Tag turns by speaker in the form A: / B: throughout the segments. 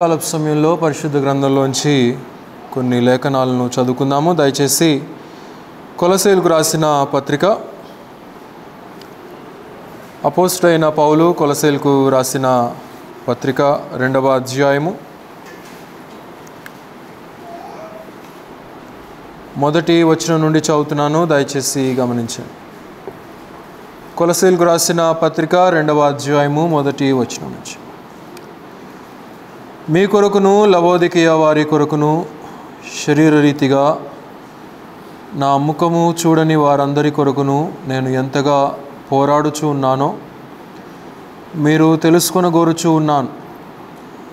A: కాలపు సమయంలో పరిశుద్ధ గ్రంథంలోంచి కొన్ని లేఖనాలను చదువుకుందాము. దయచేసి కొలస్సీలకు రాసిన పత్రిక, అపోస్తలుడైన పౌలు కొలస్సీలకు రాసిన పత్రిక 2వ అధ్యాయము మొదటి వచనం నుండి చదువుతున్నాను. దయచేసి గమనించండి. కొలస్సీలకు రాసిన పత్రిక 2వ అధ్యాయము మొదటి వచనం నుంచి. మీ కొరకును లవోదికయ వారి కొరకును శరీరరీతిగా నా ముఖము చూడని వారందరి కొరకును నేను ఎంతగా పోరాడుచూ ఉన్నానో మీరు తెలుసుకొనగోరుచూ ఉన్నాను.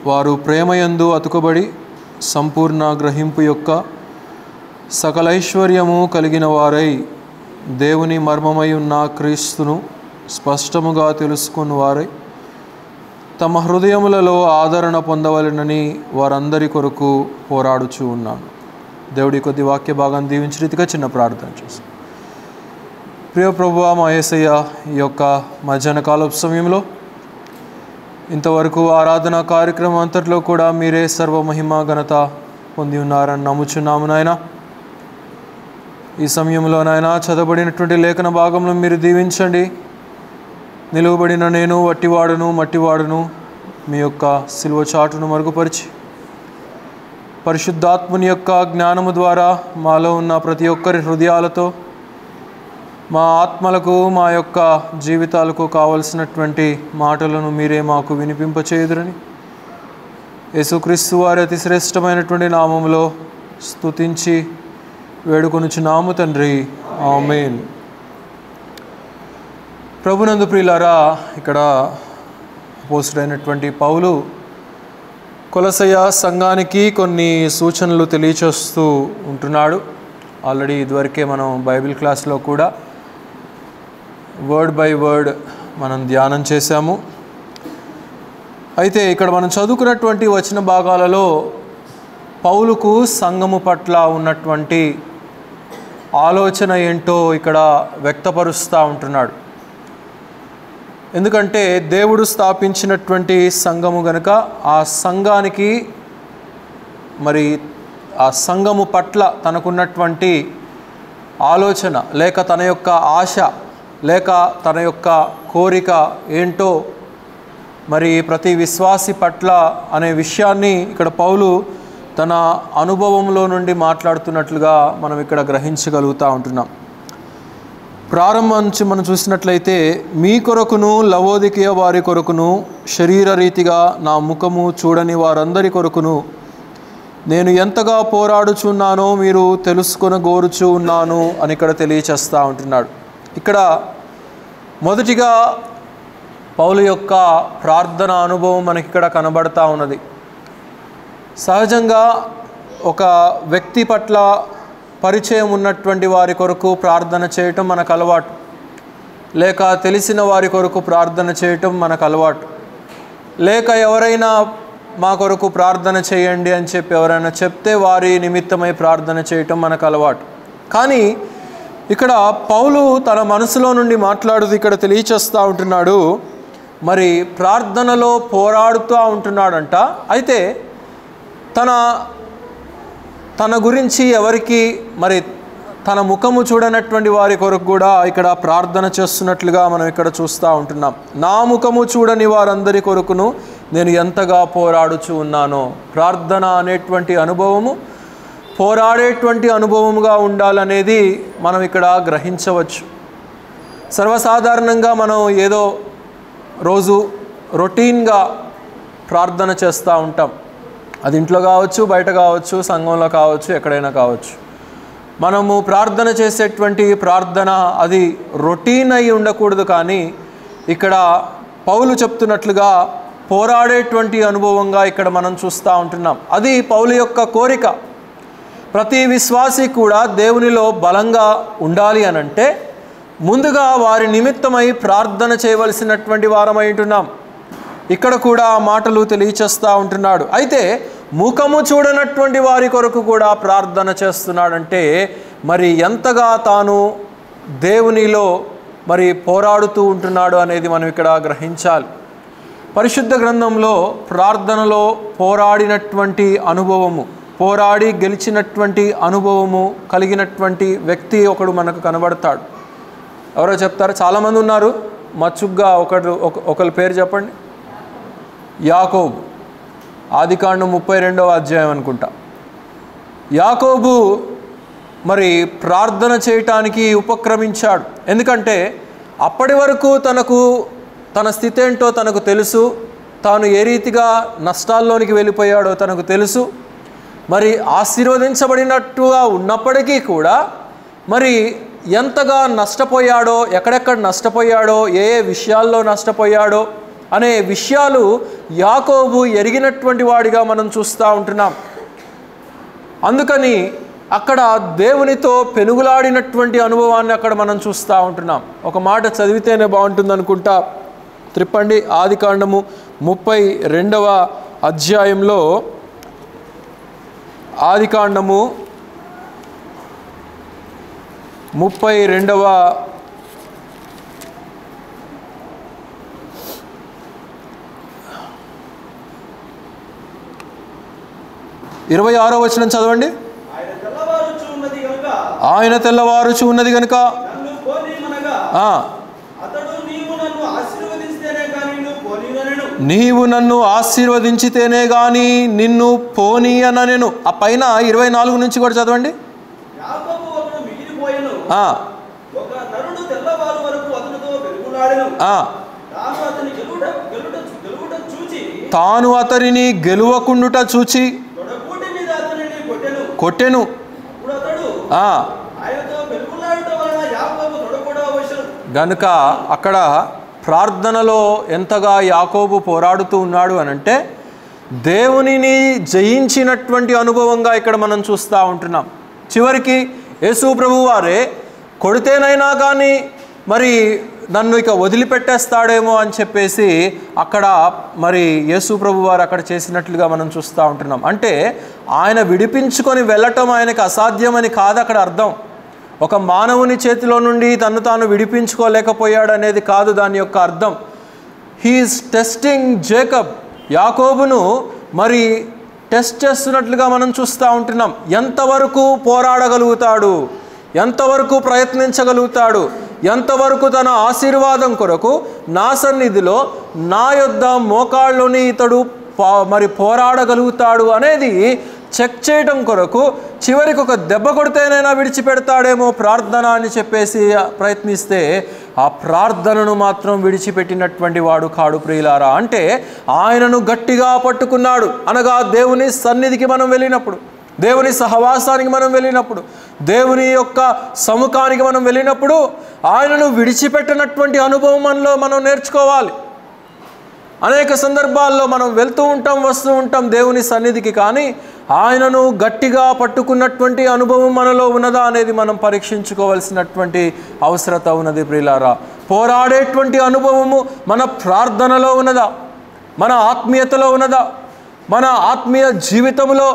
A: వారు ప్రేమయందు అతుకబడి సంపూర్ణ గ్రహింపు యొక్క సకలైశ్వర్యము కలిగిన వారై దేవుని మర్మమై ఉన్న క్రీస్తును స్పష్టముగా తెలుసుకుని వారై తమ హృదయములలో ఆదరణ పొందవలెనని వారందరి కొరకు పోరాడుచూ ఉన్నాను. దేవుడి కొద్ది వాక్య భాగాన్ని దీవించిన రీతిగా చిన్న ప్రార్థన చేస్తాను. ప్రియ ప్రభువా, మా యేసయ్య, ఈ యొక్క మధ్యాహ్న కాలపు సమయంలో ఇంతవరకు ఆరాధన కార్యక్రమం అంతట్లో కూడా మీరే సర్వమహిమ ఘనత పొంది ఉన్నారని నమ్ముచున్నాము నాయన. ఈ సమయంలో నాయన చదవబడినటువంటి లేఖన భాగంలో మీరు దీవించండి. నిలువబడిన నేను మట్టివాడును మీ యొక్క సిలువ చాటును మరుగుపరిచి పరిశుద్ధాత్ముని యొక్క జ్ఞానము ద్వారా మాలో ఉన్న ప్రతి ఒక్కరి హృదయాలతో మా ఆత్మలకు మా యొక్క జీవితాలకు కావలసినటువంటి మాటలను మీరే మాకు వినిపింపచేయుదురని యేసుక్రీస్తు వారి అతి శ్రేష్టమైనటువంటి నామములో స్తుతించి వేడుకొనుచున్నాము తండ్రి, ఆమేన్. ప్రభునందు ప్రియులారా, ఇక్కడ అపోస్తలుడైనటువంటి పౌలు కొలస్సయ సంఘానికి కొన్ని సూచనలు తెలియచేస్తూ ఉంటున్నాడు. ఆల్రెడీ ఇదివరకే మనం బైబిల్ క్లాస్లో కూడా వర్డ్ బై వర్డ్ మనం ధ్యానం చేశాము. అయితే ఇక్కడ మనం చదువుకున్నటువంటి వచన భాగాలలో పౌలుకు సంఘము పట్ల ఉన్నటువంటి ఆలోచన ఏంటో ఇక్కడ వ్యక్తపరుస్తూ ఉంటున్నాడు. ఎందుకంటే దేవుడు స్థాపించినటువంటి సంఘము గనుక ఆ సంఘానికి మరి ఆ సంఘము పట్ల తనకున్నటువంటి ఆలోచన లేక తన యొక్క ఆశ లేక తన యొక్క కోరిక ఏంటో మరి ప్రతి విశ్వాసి పట్ల అనే విషయాన్ని ఇక్కడ పౌలు తన అనుభవంలో నుండి మాట్లాడుతున్నట్లుగా మనం ఇక్కడ గ్రహించగలుగుతూ ఉంటున్నాం. ప్రారంభం నుంచి మనం చూసినట్లయితే, మీ కొరకును లవోదికయ వారి కొరకును శరీర రీతిగా నా ముఖము చూడని వారందరి కొరకును నేను ఎంతగా పోరాడుచున్నానో మీరు తెలుసుకొనగోరుచూ ఉన్నాను అని ఇక్కడ తెలియచేస్తూ ఉంటున్నాడు. ఇక్కడ మొదటిగా పౌలు యొక్క ప్రార్థన అనుభవం మనకి ఇక్కడ కనబడతా ఉన్నది. సహజంగా ఒక వ్యక్తి పట్ల పరిచయం ఉన్నటువంటి వారి కొరకు ప్రార్థన చేయటం మనకు అలవాటు, లేక తెలిసిన వారి కొరకు ప్రార్థన చేయటం మనకు అలవాటు, లేక ఎవరైనా మా కొరకు ప్రార్థన చేయండి అని చెప్పి ఎవరైనా చెప్తే వారి నిమిత్తమై ప్రార్థన చేయటం మనకు అలవాటు. కానీ ఇక్కడ పౌలు తన మనసులో నుండి మాట్లాడుతూ ఇక్కడ తెలియచేస్తూ ఉంటున్నాడు, మరి ప్రార్థనలో పోరాడుతూ ఉంటున్నాడంట. అయితే తన గురించి ఎవరికి మరి తన ముఖము చూడనటువంటి వారి కొరకు కూడా ఇక్కడ ప్రార్థన చేస్తున్నట్లుగా మనం ఇక్కడ చూస్తూ ఉంటున్నాం. నా ముఖము చూడని వారందరి కొరకును నేను ఎంతగా పోరాడుచూ ఉన్నానో. ప్రార్థన అనేటువంటి అనుభవము పోరాడేటువంటి అనుభవముగా ఉండాలనేది మనం ఇక్కడ గ్రహించవచ్చు. సర్వసాధారణంగా మనం ఏదో రోజు రొటీన్గా ప్రార్థన చేస్తూ ఉంటాం. అది ఇంట్లో కావచ్చు, బయట కావచ్చు, సంఘంలో కావచ్చు, ఎక్కడైనా కావచ్చు. మనము ప్రార్థన చేసేటువంటి ప్రార్థన అది రొటీన్ అయి ఉండకూడదు. కానీ ఇక్కడ పౌలు చెప్తున్నట్లుగా పోరాడేటువంటి అనుభవంగా ఇక్కడ మనం చూస్తూ ఉంటున్నాం. అది పౌలు యొక్క కోరిక. ప్రతి విశ్వాసి కూడా దేవునిలో బలంగా ఉండాలి అనంటే ముందుగా వారి నిమిత్తమై ప్రార్థన చేయవలసినటువంటి వారమై ఉంటున్నాం. ఇక్కడ కూడా ఆ మాటలు తెలియచేస్తూ ఉంటున్నాడు. అయితే ముఖము చూడనటువంటి వారి కొరకు కూడా ప్రార్థన చేస్తున్నాడంటే మరి ఎంతగా తాను దేవునిలో మరి పోరాడుతూ ఉంటున్నాడు అనేది మనం ఇక్కడ గ్రహించాలి. పరిశుద్ధ గ్రంథంలో ప్రార్థనలో పోరాడినటువంటి అనుభవము, పోరాడి గెలిచినటువంటి అనుభవము కలిగినటువంటి వ్యక్తి ఒకడు మనకు కనబడతాడు. ఎవరో చెప్తారు? చాలామంది ఉన్నారు. మచ్చుగ్గా ఒకరి పేరు చెప్పండి. యాకోబు. ఆదికాండం 32వ అధ్యాయం అనుకుంటా. యాకోబు మరి ప్రార్థన చేయటానికి ఉపక్రమించాడు. ఎందుకంటే అప్పటి వరకు తన స్థితి ఏంటో తనకు తెలుసు. తాను ఏ రీతిగా నష్టాల్లోనికి వెళ్ళిపోయాడో తనకు తెలుసు. మరి ఆశీర్వదించబడినట్టుగా ఉన్నప్పటికీ కూడా మరి ఎంతగా నష్టపోయాడో, ఎక్కడెక్కడ నష్టపోయాడో, ఏ విషయాల్లో నష్టపోయాడో అనే విషయాలు యాకోబు ఎరిగినటువంటి వాడిగా మనం చూస్తూ ఉంటున్నాం. అందుకని అక్కడ దేవునితో పెనుగులాడినటువంటి అనుభవాన్ని అక్కడ మనం చూస్తూ ఉంటున్నాం. ఒక మాట చదివితేనే బాగుంటుంది అనుకుంటా. త్రిప్పండి ఆదికాండము 32వ అధ్యాయంలో, ఆదికాండము 32వ 26వ వచనం చదవండి. ఆయన తెల్లవారుచు ఉన్నది గనుక నీవు నన్ను ఆశీర్వదించితేనే గాని నిన్ను పోనీయనెను. ఆ పైన 24 నుంచి కూడా చదవండి. తాను అతనిని గెలువకుండుట చూచి కొట్టెను. గనుక అక్కడ ప్రార్థనలో ఎంతగా యాకోబు పోరాడుతూ ఉన్నాడు అనంటే దేవునిని జయించినటువంటి అనుభవంగా ఇక్కడ మనం చూస్తూ ఉంటున్నాం. చివరికి యేసు ప్రభు వారే కొడితేనైనా కానీ మరి నన్ను ఇక వదిలిపెట్టేస్తాడేమో అని చెప్పేసి అక్కడ మరి యేసు ప్రభు వారు అక్కడ చేసినట్లుగా మనం చూస్తూ ఉంటున్నాం. అంటే ఆయన విడిపించుకొని వెళ్ళటం ఆయనకు అసాధ్యమని కాదు అక్కడ అర్థం. ఒక మానవుని చేతిలో నుండి తను తాను విడిపించుకోలేకపోయాడు అనేది కాదు దాని యొక్క అర్థం. He's testing Jacob. యాకోబును మరి టెస్ట్ చేస్తున్నట్లుగా మనం చూస్తూ ఉంటున్నాం. ఎంతవరకు పోరాడగలుగుతాడు, ఎంతవరకు ప్రయత్నించగలుగుతాడు, ఎంతవరకు తన ఆశీర్వాదం కొరకు నా సన్నిధిలో నా యొద్ద మోకాళ్ళలోని ఇతడు మరి పోరాడగలుగుతాడు అనేది చెక్ చేయడం కొరకు చివరికి ఒక దెబ్బ కొడితేనైనా విడిచిపెడతాడేమో ప్రార్థన అని చెప్పేసి ప్రయత్నిస్తే ఆ ప్రార్థనను మాత్రం విడిచిపెట్టినటువంటి వాడు కాడు ప్రియులారా. అంటే ఆయనను గట్టిగా పట్టుకున్నాడు. అనగా దేవుని సన్నిధికి మనం వెళ్ళినప్పుడు, దేవుని సహవాసానికి మనం వెళ్ళినప్పుడు, దేవుని యొక్క సముఖానికి మనం వెళ్ళినప్పుడు ఆయనను విడిచిపెట్టినటువంటి అనుభవం మనలో మనం నేర్చుకోవాలి. అనేక సందర్భాల్లో మనం వెళ్తూ ఉంటాం, వస్తూ ఉంటాం దేవుని సన్నిధికి, కానీ ఆయనను గట్టిగా పట్టుకున్నటువంటి అనుభవం మనలో ఉన్నదా అనేది మనం పరీక్షించుకోవాల్సినటువంటి అవసరత ఉన్నది ప్రియులారా. పోరాడేటువంటి అనుభవము మన ప్రార్థనలో ఉన్నదా, మన ఆత్మీయతలో ఉన్నదా, మన ఆత్మీయ జీవితంలో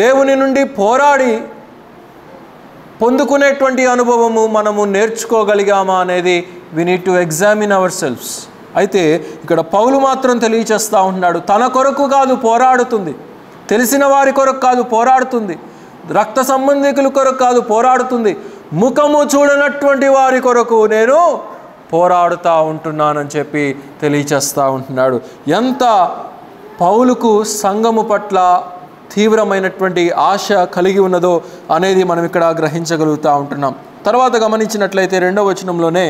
A: దేవుని నుండి పోరాడి పొందుకునేటువంటి అనుభవము మనము నేర్చుకోగలిగామా అనేది we need to examine ourselves. అయితే ఇక్కడ పౌలు మాత్రం తెలియచేస్తూ ఉంటున్నాడు, తన కొరకు కాదు పోరాడుతుంది, తెలిసిన వారి కొరకు కాదు పోరాడుతుంది, రక్త సంబంధికుల కొరకు కాదు పోరాడుతుంది, ముఖము చూడనటువంటి వారి కొరకు నేను పోరాడుతూ ఉంటున్నానని చెప్పి తెలియచేస్తూ ఉంటున్నాడు. ఎంత పౌలుకు సంఘము పట్ల తీవ్రమైనటువంటి ఆశ కలిగి ఉన్నదో అనేది మనం ఇక్కడ గ్రహించగలుగుతూ ఉంటున్నాం. తర్వాత గమనించినట్లయితే 2వ వచనంలోనే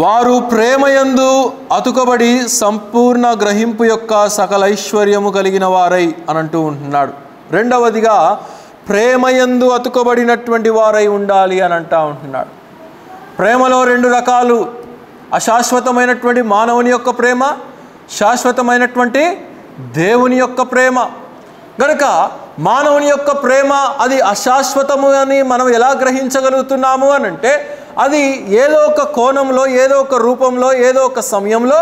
A: వారు ప్రేమయందు అతుకబడి సంపూర్ణ గ్రహింపు యొక్క సకల ఐశ్వర్యము కలిగిన వారై అని అంటూ ఉంటున్నాడు. రెండవదిగా ప్రేమయందు అతుకబడినటువంటి వారై ఉండాలి అని అంటూ ఉంటున్నాడు. ప్రేమలో 2 రకాలు, అశాశ్వతమైనటువంటి మానవుని యొక్క ప్రేమ, శాశ్వతమైనటువంటి దేవుని యొక్క ప్రేమ. గనుక మానవుని యొక్క ప్రేమ అది అశాశ్వతము అని మనం ఎలా గ్రహించగలుగుతున్నాము అని అంటే అది ఏదో ఒక కోణంలో, ఏదో ఒక రూపంలో, ఏదో ఒక సమయంలో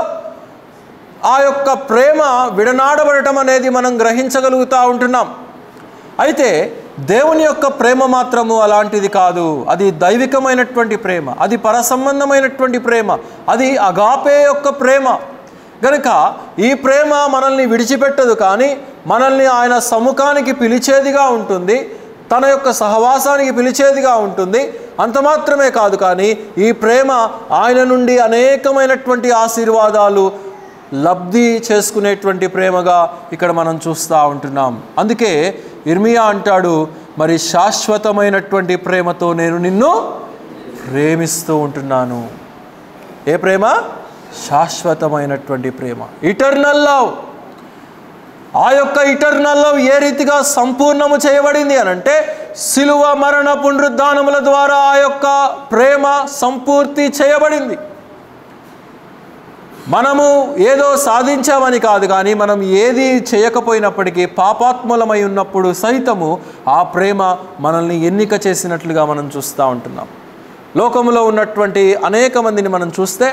A: ఆ యొక్క ప్రేమ విడనాడబడటం అనేది మనం గ్రహించగలుగుతూ ఉంటున్నాం. అయితే దేవుని యొక్క ప్రేమ మాత్రము అలాంటిది కాదు. అది దైవికమైనటువంటి ప్రేమ, అది పరసంబంధమైనటువంటి ప్రేమ, అది అగాపే యొక్క ప్రేమ. కనుక ఈ ప్రేమ మనల్ని విడిచిపెట్టదు, కానీ మనల్ని ఆయన సముఖానికి పిలిచేదిగా ఉంటుంది, తన యొక్క సహవాసానికి పిలిచేదిగా ఉంటుంది. అంత మాత్రమే కాదు, కానీ ఈ ప్రేమ ఆయన నుండి అనేకమైనటువంటి ఆశీర్వాదాలు లబ్ధి చేసుకునేటువంటి ప్రేమగా ఇక్కడ మనం చూస్తూ ఉంటున్నాం. అందుకే ఇర్మియా అంటాడు, మరి శాశ్వతమైనటువంటి ప్రేమతో నేను నిన్ను ప్రేమిస్తూ ఉంటున్నాను. ఏ ప్రేమ? శాశ్వతమైనటువంటి ప్రేమ, ఇటర్నల్ లవ్. ఆ యొక్క ఇటర్నల్ లవ్ ఏ రీతిగా సంపూర్ణము చేయబడింది అనంటే, సిలువ మరణ పునరుద్ధానముల ద్వారా ఆ యొక్క ప్రేమ సంపూర్తి చేయబడింది. మనము ఏదో సాధించామని కాదు, కానీ మనం ఏది చేయకపోయినప్పటికీ పాపాత్ములమై ఉన్నప్పుడు సైతము ఆ ప్రేమ మనల్ని ఎన్నిక చేసినట్లుగా మనం చూస్తూ ఉంటున్నాం. లోకములో ఉన్నటువంటి అనేక మందిని మనం చూస్తే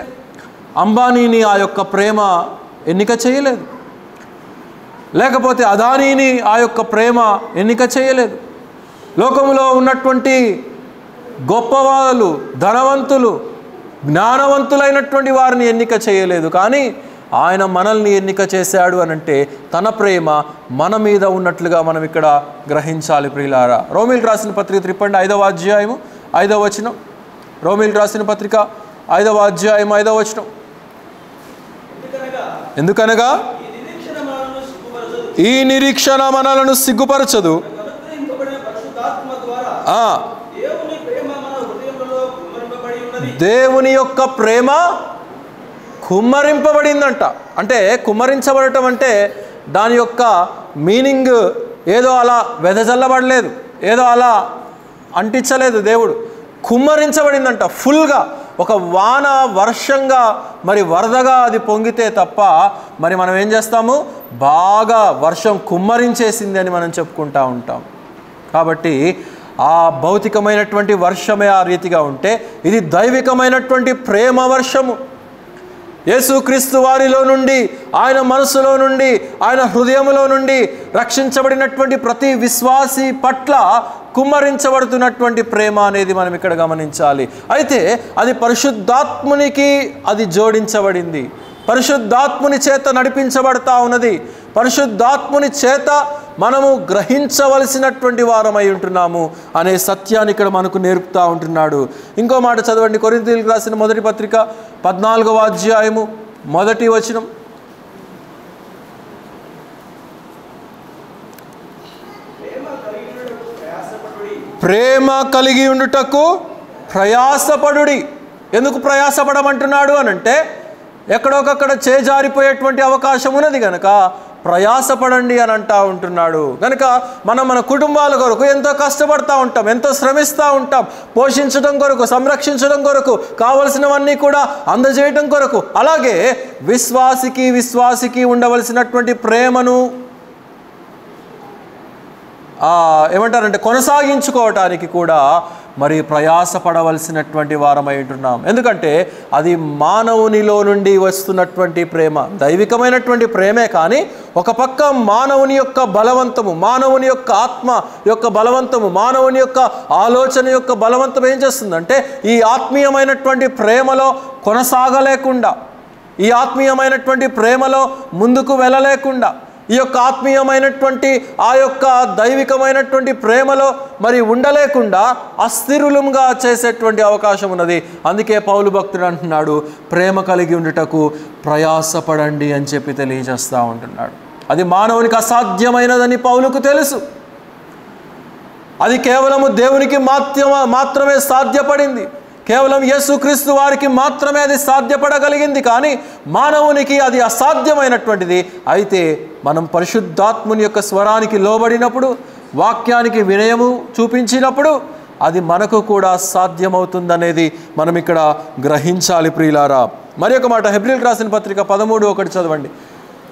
A: అంబానీని ఆ యొక్క ప్రేమ ఎన్నిక చేయలేదు, లేకపోతే అదానీని ఆ యొక్క ప్రేమ ఎన్నిక చేయలేదు. లోకములో ఉన్నటువంటి గొప్పవాళ్ళు, ధనవంతులు, జ్ఞానవంతులైనటువంటి వారిని ఎన్నిక చేయలేదు, కానీ ఆయన మనల్ని ఎన్నిక చేశాడు అనంటే తన ప్రేమ మన మీద ఉన్నట్లుగా మనం ఇక్కడ గ్రహించాలి ప్రియులారా. రోమిల్ రాసిన పత్రిక 5వ అధ్యాయము 5వ వచనం. రోమిల్ రాసిన పత్రిక 5వ అధ్యాయం 5వ వచనం. ఎందుకనగా ఈ నిరీక్షణ మనలను సిగ్గుపరచదు, దేవుని యొక్క ప్రేమ కుమ్మరింపబడిందంట. అంటే కుమ్మరించబడటం అంటే దాని యొక్క మీనింగ్ ఏదో అలా వెదజల్లబడలేదు, ఏదో అలా అంటించలేదు. దేవుడు కుమ్మరించబడిందంట, ఫుల్గా ఒక వాన వర్షంగా మరి వరదగా అది పొంగితే తప్ప మరి మనం ఏం చేస్తాము, బాగా వర్షం కుమ్మరించేసింది అని మనం చెప్పుకుంటూ ఉంటాం. కాబట్టి ఆ భౌతికమైనటువంటి వర్షమే ఆ రీతిగా ఉంటే, ఇది దైవికమైనటువంటి ప్రేమ వర్షము. యేసుక్రీస్తు వారిలో నుండి, ఆయన మనసులో నుండి, ఆయన హృదయంలో నుండి రక్షించబడినటువంటి ప్రతి విశ్వాసి పట్ల కుమ్మరించబడుతున్నటువంటి ప్రేమ అనేది మనం ఇక్కడ గమనించాలి. అయితే అది పరిశుద్ధాత్మునికి అది జోడించబడింది, పరిశుద్ధాత్ముని చేత నడిపించబడతా ఉన్నది. పరిశుద్ధాత్ముని చేత మనము గ్రహించవలసినటువంటి వారమై ఉంటున్నాము అనే సత్యాన్ని ఇక్కడ మనకు నేర్పుతూ ఉంటున్నాడు. ఇంకో మాట చదవండి, కొరింథీయులకు రాసిన మొదటి పత్రిక 14వ అధ్యాయము 1వ వచనం. ప్రేమ కలిగి ఉండుటకు ప్రయాసపడుడి. ఎందుకు ప్రయాసపడమంటున్నాడు అనంటే, ఎక్కడొకక్కడ చేజారిపోయేటువంటి అవకాశం ఉన్నది కనుక ప్రయాసపడండి అని అంటూ ఉంటున్నాడు. కనుక మనం మన కుటుంబాల కొరకు ఎంతో కష్టపడుతూ ఉంటాం, ఎంతో శ్రమిస్తూ ఉంటాం, పోషించడం కొరకు, సంరక్షించడం కొరకు, కావలసినవన్నీ కూడా అందజేయటం కొరకు. అలాగే విశ్వాసికి ఉండవలసినటువంటి ప్రేమను ఏమంటారంటే కొనసాగించుకోవటానికి కూడా మరి ప్రయాసపడవలసినటువంటి వారమై ఉంటున్నాం. ఎందుకంటే అది మానవునిలో నుండి వస్తున్నటువంటి ప్రేమ, దైవికమైనటువంటి ప్రేమే. కానీ ఒక పక్క మానవుని యొక్క బలవంతము, మానవుని యొక్క ఆత్మ యొక్క బలవంతము, మానవుని యొక్క ఆలోచన యొక్క బలవంతం ఏం చేస్తుందంటే, ఈ ఆత్మీయమైనటువంటి ప్రేమలో కొనసాగలేకుండా, ఈ ఆత్మీయమైనటువంటి ప్రేమలో ముందుకు వెళ్ళలేకుండా, ఈ యొక్క ఆత్మీయమైనటువంటి ఆ యొక్క దైవికమైనటువంటి ప్రేమలో మరి ఉండలేకుండా అస్థిరులంగా చేసేటువంటి అవకాశం ఉన్నది. అందుకే పౌలు భక్తుడు అంటున్నాడు, ప్రేమ కలిగి ఉండుటకు ప్రయాసపడండి అని చెప్పి తెలియజేస్తూ ఉంటున్నాడు. అది మానవునికి అసాధ్యమైనదని పౌలుకు తెలుసు. అది కేవలము దేవునికి మాత్రమే సాధ్యపడింది, కేవలం యేసుక్రీస్తు వారికి మాత్రమే అది సాధ్యపడగలిగింది. కానీ మానవునికి అది అసాధ్యమైనటువంటిది. అయితే మనం పరిశుద్ధాత్ముని యొక్క స్వరానికి లోబడినప్పుడు, వాక్యానికి వినయము చూపించినప్పుడు అది మనకు కూడా సాధ్యమవుతుందనేది మనం ఇక్కడ గ్రహించాలి ప్రియులారా. మరి ఒక మాట, హెబ్రీయులకు రాసిన పత్రిక 13:1 చదవండి.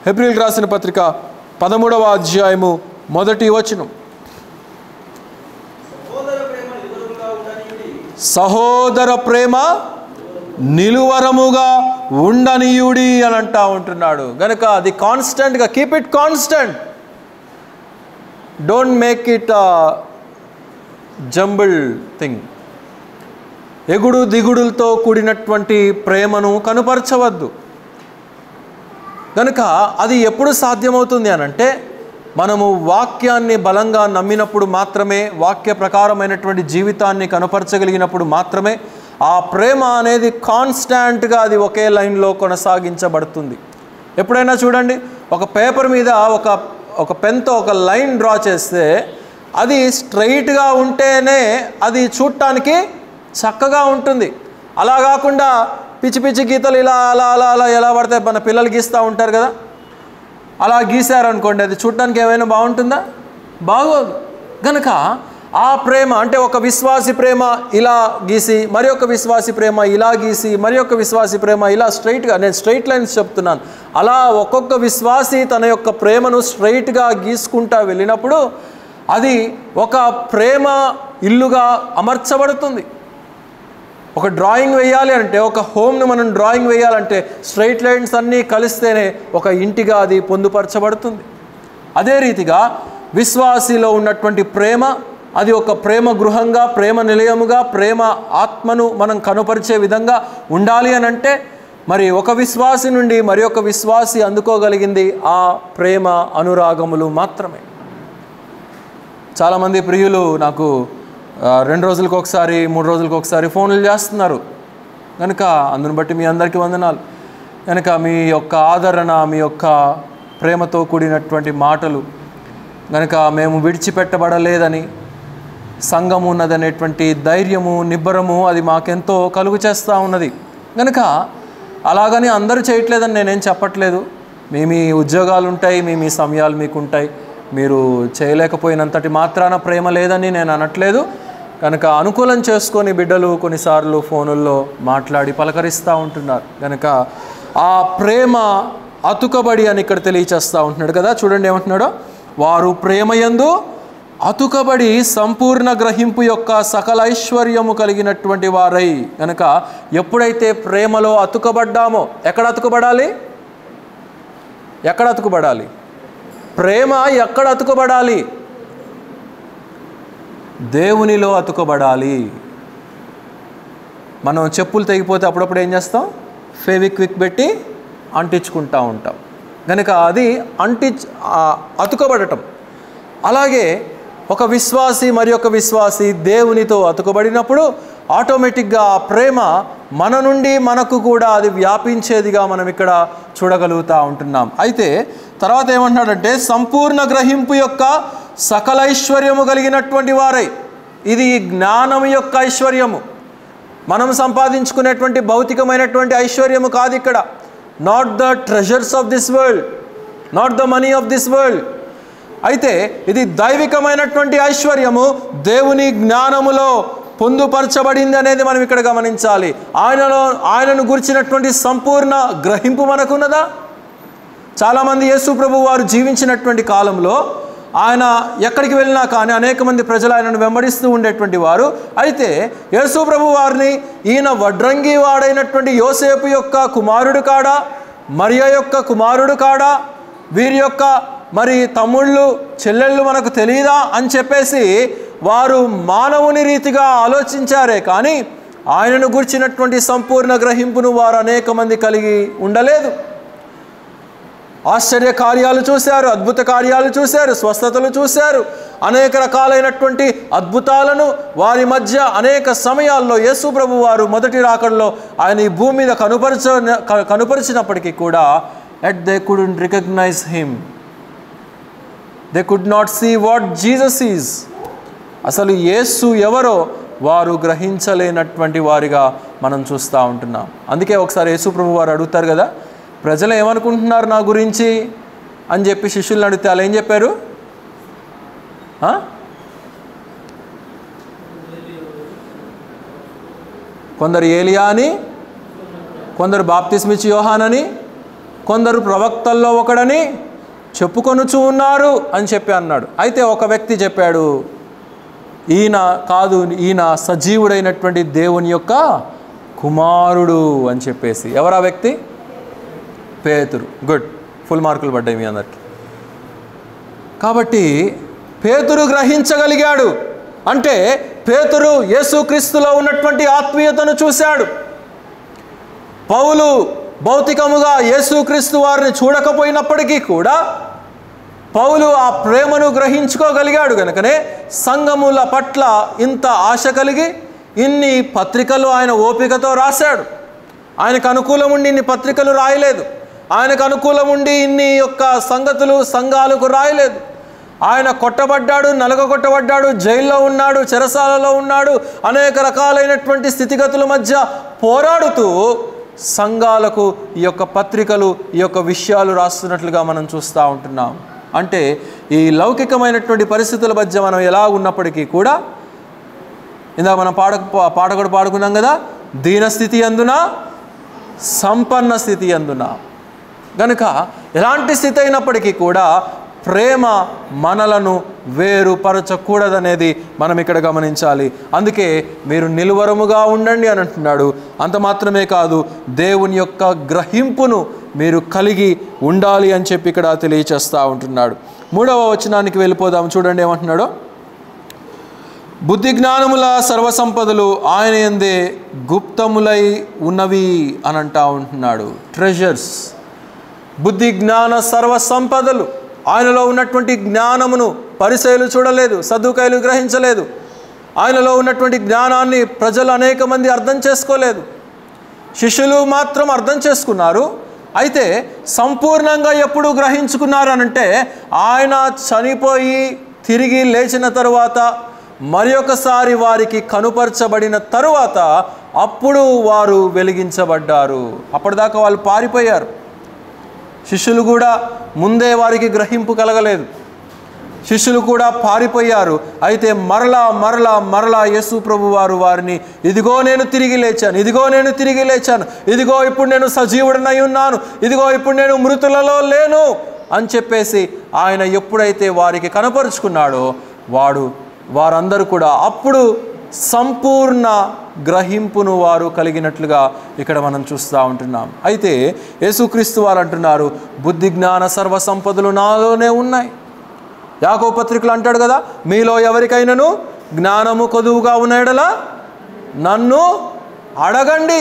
A: హెబ్రీయులకు రాసిన పత్రిక 13వ అధ్యాయము 1వ వచనం. సహోదర ప్రేమ నిలువరముగా ఉండనీయుడి అని అంటా ఉంటున్నాడు. గనుక అది కాన్స్టెంట్గా, keep it constant, don't make it jumble thing. ఎగుడు దిగుడులతో కూడినటువంటి ప్రేమను కనుపరచవద్దు. కనుక అది ఎప్పుడు సాధ్యమవుతుంది అనంటే మనము వాక్యాన్ని బలంగా నమ్మినప్పుడు మాత్రమే, వాక్య ప్రకారమైనటువంటి జీవితాన్ని కనపరచగలిగినప్పుడు మాత్రమే ఆ ప్రేమ అనేది కాన్స్టాంట్గా అది ఒకే లైన్లో కొనసాగించబడుతుంది. ఎప్పుడైనా చూడండి, ఒక పేపర్ మీద ఒక పెన్తో ఒక లైన్ డ్రా చేస్తే అది స్ట్రైట్గా ఉంటేనే అది చూడటానికి చక్కగా ఉంటుంది. అలా కాకుండా పిచ్చి పిచ్చి గీతలు ఇలా అలా అలా అలా ఎలా పడితే మన పిల్లలు గీస్తూ ఉంటారు కదా, అలా గీశారనుకోండి, అది చూడటానికి ఏమైనా బాగుంటుందా? బాగోదు. కనుక ఆ ప్రేమ అంటే ఒక విశ్వాసి ప్రేమ ఇలా గీసి, మరి ఒక విశ్వాసి ప్రేమ ఇలా గీసి, మరి ఒక విశ్వాసి ప్రేమ ఇలా స్ట్రైట్గా, నేను స్ట్రైట్ లైన్స్ చెప్తున్నాను, అలా ఒక్కొక్క విశ్వాసి తన యొక్క ప్రేమను స్ట్రైట్గా గీసుకుంటా వెళ్ళినప్పుడు అది ఒక ప్రేమ ఇల్లుగా అమర్చబడుతుంది. ఒక డ్రాయింగ్ వేయాలి అంటే, ఒక హోమ్ను మనం డ్రాయింగ్ వేయాలంటే స్ట్రైట్ లైన్స్ అన్నీ కలిస్తేనే ఒక ఇంటిగా అది పొందుపరచబడుతుంది. అదే రీతిగా విశ్వాసిలో ఉన్నటువంటి ప్రేమ అది ఒక ప్రేమ గృహంగా, ప్రేమ నిలయముగా, ప్రేమ ఆత్మను మనం కనుపరిచే విధంగా ఉండాలి అని అంటే మరి ఒక విశ్వాసి నుండి మరి ఒక విశ్వాసి అందుకోగలిగింది ఆ ప్రేమ అనురాగములు మాత్రమే. చాలామంది ప్రియులు నాకు 2 రోజులకు ఒకసారి 3 రోజులకు ఒకసారి ఫోన్లు చేస్తున్నారు. కనుక అందుని బట్టి మీ అందరికీ వందనాలు. కనుక మీ యొక్క ఆదరణ, మీ యొక్క ప్రేమతో కూడినటువంటి మాటలు, కనుక మేము విడిచిపెట్టబడలేదని, సంఘము ఉన్నదనేటువంటి ధైర్యము, నిబ్బరము అది మాకెంతో కలుగు చేస్తూ ఉన్నది. కనుక అలాగని అందరూ చేయట్లేదని నేనేం చెప్పట్లేదు. మీ ఉద్యోగాలు ఉంటాయి, మీ సమయాలు మీకు ఉంటాయి, మీరు చేయలేకపోయినంతటి మాత్రాన ప్రేమ లేదని నేను అనట్లేదు. కనుక అనుకూలం చేసుకొని బిడ్డలు కొన్నిసార్లు ఫోనుల్లో మాట్లాడి పలకరిస్తూ ఉంటున్నారు. కనుక ఆ ప్రేమ అతుకబడి అని ఇక్కడ తెలియచేస్తూ ఉంటున్నాడు కదా. చూడండి ఏమంటున్నాడో, వారు ప్రేమయందు అతుకబడి సంపూర్ణ గ్రహింపు యొక్క సకల ఐశ్వర్యము కలిగినటువంటి వారై. కనుక ఎప్పుడైతే ప్రేమలో అతుకబడ్డామో, ఎక్కడ అతుకబడాలి? ఎక్కడ అతుకబడాలి? ప్రేమ ఎక్కడ అతుకబడాలి? దేవునిలో అతుకబడాలి. మనం చెప్పులు తెగిపోతే అప్పుడప్పుడు ఏం చేస్తాం? ఫెవిక్విక్ పెట్టి అంటించుకుంటూ ఉంటాం. కనుక అది అతుకబడటం. అలాగే ఒక విశ్వాసి మరి ఒక విశ్వాసి దేవునితో అతుకబడినప్పుడు ఆటోమేటిక్గా ఆ ప్రేమ మన నుండి మనకు కూడా అది వ్యాపించేదిగా మనం ఇక్కడ చూడగలుగుతూ ఉంటున్నాం. అయితే తర్వాత ఏమంటున్నాడంటే, సంపూర్ణ గ్రహింపు యొక్క సకల ఐశ్వర్యము కలిగినటువంటి వారై. ఇది జ్ఞానం యొక్క ఐశ్వర్యము, మనం సంపాదించుకునేటువంటి భౌతికమైనటువంటి ఐశ్వర్యము కాదు ఇక్కడ. Not the treasures of this world, not the money of this world. అయితే ఇది దైవికమైనటువంటి ఐశ్వర్యము, దేవుని జ్ఞానములో పొందుపరచబడింది అనేది మనం ఇక్కడ గమనించాలి. ఆయనను గురించినటువంటి సంపూర్ణ గ్రహింపు మనకున్నదా? చాలామంది యేసు ప్రభు వారు జీవించినటువంటి కాలంలో ఆయన ఎక్కడికి వెళ్ళినా కానీ అనేక మంది ప్రజలు ఆయనను వెంబడిస్తూ ఉండేటువంటి వారు. అయితే యేసు ప్రభు వారిని ఈయన వడ్రంగి వాడైనటువంటి యోసేపు యొక్క కుమారుడు కాడా, మరియ యొక్క కుమారుడు కాడా, వీరి యొక్క మరి తమ్ముళ్ళు చెల్లెళ్ళు మనకు తెలియదా అని చెప్పేసి వారు మానవుని రీతిగా ఆలోచించారే కానీ ఆయనను గురించినటువంటి సంపూర్ణ గ్రహింపును వారు అనేక మంది కలిగి ఉండలేదు. ఆశ్చర్య కార్యాలు చూశారు, అద్భుత కార్యాలు చూశారు, స్వస్థతలు చూశారు, అనేక రకాలైనటువంటి అద్భుతాలను వారి మధ్య అనేక సమయాల్లో యేసు ప్రభు వారు మొదటి రాకడలో ఆయన ఈ భూమి మీద కనుపరిచినప్పటికీ కూడా yet they couldn't recognize him. They could not see what Jesus is. అసలు యేసు ఎవరో వారు గ్రహించలేనటువంటి వారిగా మనం చూస్తూ ఉంటున్నాం. అందుకే ఒకసారి యేసు ప్రభు వారు అడుగుతారు కదా, ప్రజలు ఏమనుకుంటున్నారు నా గురించి అని చెప్పి శిష్యులను అడిగితే వాళ్ళు ఏం చెప్పారు? కొందరు ఏలియా అని, కొందరు బాప్తిస్మిచ్చి యోహానని, కొందరు ప్రవక్తల్లో ఒకడని చెప్పుకొనుచూ ఉన్నారు అని చెప్పి అన్నాడు. అయితే ఒక వ్యక్తి చెప్పాడు, ఈయన కాదు, ఈయన సజీవుడైనటువంటి దేవుని యొక్క కుమారుడు అని చెప్పేసి. ఎవరా వ్యక్తి? పేతురు. గుడ్, ఫుల్ మార్కులు పడ్డాయి మీ అందరికి. కాబట్టి పేతురు గ్రహించగలిగాడు అంటే పేతురు యేసుక్రీస్తులో ఉన్నటువంటి ఆత్మీయతను చూశాడు. పౌలు భౌతికముగా యేసుక్రీస్తు వారిని చూడకపోయినప్పటికీ కూడా పౌలు ఆ ప్రేమను గ్రహించుకోగలిగాడు కనుకనే సంఘముల పట్ల ఇంత ఆశ కలిగి ఇన్ని పత్రికలు ఆయన ఓపికతో రాశాడు. ఆయనకు అనుకూలం ఉండి ఇన్ని పత్రికలు రాయలేదు. ఆయనకు అనుకూలం ఉండి ఇన్ని యొక్క సంగతులు సంఘాలకు రాయలేదు. ఆయన కొట్టబడ్డాడు, నలగొట్టబడ్డాడు, జైల్లో ఉన్నాడు, చెరసాలలో ఉన్నాడు, అనేక రకాలైనటువంటి స్థితిగతుల మధ్య పోరాడుతూ సంఘాలకు ఈ యొక్క పత్రికలు, ఈ యొక్క విషయాలు రాస్తున్నట్లుగా మనం చూస్తూ ఉంటున్నాం. అంటే ఈ లౌకికమైనటువంటి పరిస్థితుల మధ్య మనం ఎలా ఉన్నప్పటికీ కూడా, ఇందాక మనం పాట కూడా పాడుకున్నాం కదా, దీనస్థితి అందున సంపన్న స్థితి అందున. కనుక ఎలాంటి స్థితి అయినప్పటికీ కూడా ప్రేమ మనలను వేరుపరచకూడదనేది మనం ఇక్కడ గమనించాలి. అందుకే మీరు నిలువరముగా ఉండండి అని అంటున్నాడు. అంత మాత్రమే కాదు, దేవుని యొక్క గ్రహింపును మీరు కలిగి ఉండాలి అని చెప్పి ఇక్కడ తెలియచేస్తూ ఉంటున్నాడు. 3వ వచనానికి వెళ్ళిపోదాం. చూడండి ఏమంటున్నాడో, బుద్ధి జ్ఞానముల సర్వసంపదలు ఆయన యందే గుప్తములై ఉన్నవి అని అంటా ఉంటున్నాడు. ట్రెజర్స్, బుద్ధి జ్ఞాన సర్వసంపదలు, ఆయనలో ఉన్నటువంటి జ్ఞానమును పరిసయ్యులు చూడలేదు, సద్దుకాయలు గ్రహించలేదు. ఆయనలో ఉన్నటువంటి జ్ఞానాన్ని ప్రజలు అనేక మంది అర్థం చేసుకోలేదు. శిష్యులు మాత్రం అర్థం చేసుకున్నారు. అయితే సంపూర్ణంగా ఎప్పుడు గ్రహించుకున్నారు అనంటే, ఆయన చనిపోయి తిరిగి లేచిన తరువాత మరి ఒకసారి వారికి కనుపరచబడిన తరువాత అప్పుడు వారు వెలిగించబడ్డారు. అప్పటిదాకా వాళ్ళు పారిపోయారు. శిష్యులు కూడా ముందే వారికి గ్రహింపు కలగలేదు. శిష్యులు కూడా పారిపోయారు. అయితే మరలా యేసు ప్రభు వారు వారిని, ఇదిగో నేను తిరిగి లేచాను, ఇదిగో నేను తిరిగి లేచాను, ఇదిగో ఇప్పుడు నేను సజీవుడనై ఉన్నాను, ఇదిగో ఇప్పుడు నేను మృతులలో లేను అని చెప్పేసి ఆయన ఎప్పుడైతే వారికి కనపరుచుకున్నాడో వారందరూ కూడా అప్పుడు సంపూర్ణ గ్రహింపును వారు కలిగినట్లుగా ఇక్కడ మనం చూస్తూ ఉంటున్నాం. అయితే యేసుక్రీస్తు వారు అంటున్నారు, బుద్ధి జ్ఞాన సర్వసంపదలు నాలోనే ఉన్నాయి. యాకోబు పత్రికలు అంటాడు కదా, మీలో ఎవరికైనాను జ్ఞానము కొదువుగా ఉన్న యెడల నన్ను అడగండి,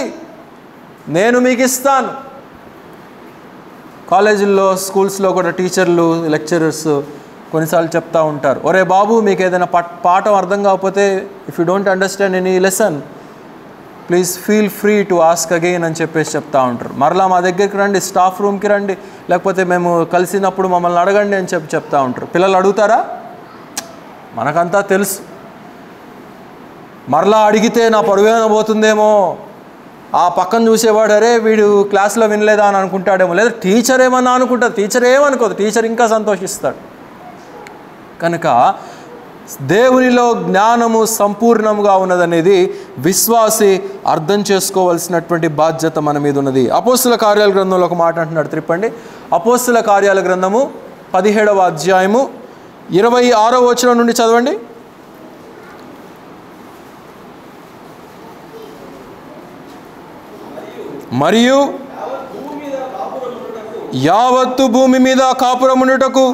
A: నేను మీకు ఇస్తాను. కాలేజీల్లో, స్కూల్స్లో కూడా టీచర్లు, లెక్చరర్స్ కొన్నిసార్లు చెప్తూ ఉంటారు, ఒరే బాబు, మీకు ఏదైనా పాఠం అర్థం కాకపోతే, if you don't understand any lesson please feel free to ask again అని చెప్పేసి చెప్తూ ఉంటారు. మరలా మా దగ్గరికి రండి, స్టాఫ్ రూమ్కి రండి, లేకపోతే మేము కలిసినప్పుడు మమ్మల్ని అడగండి అని చెప్తూ ఉంటారు. పిల్లలు అడుగుతారా? మనకంతా తెలుసు. మరలా అడిగితే నా పరువేన పోతుందేమో, ఆ పక్కన చూసేవాడు అరే వీడు క్లాస్లో వినలేదా అని అనుకుంటాడేమో, లేదా టీచర్ ఏమన్నా అనుకుంటారు. టీచర్ ఏమనుకోదు, టీచర్ ఇంకా సంతోషిస్తాడు. కనుక దేవునిలో జ్ఞానము సంపూర్ణంగా ఉన్నదనేది విశ్వాసి అర్థం చేసుకోవాల్సినటువంటి బాధ్యత మన మీద ఉన్నది. అపోస్తుల కార్యాల గ్రంథంలో ఒక మాట అంటున్నాడు, త్రిప్పండి. అపోస్తుల కార్యాల గ్రంథము 17వ అధ్యాయము 26వ వచనం నుండి చదవండి. మరియు యావత్తు భూమి మీద కాపురముండుటకు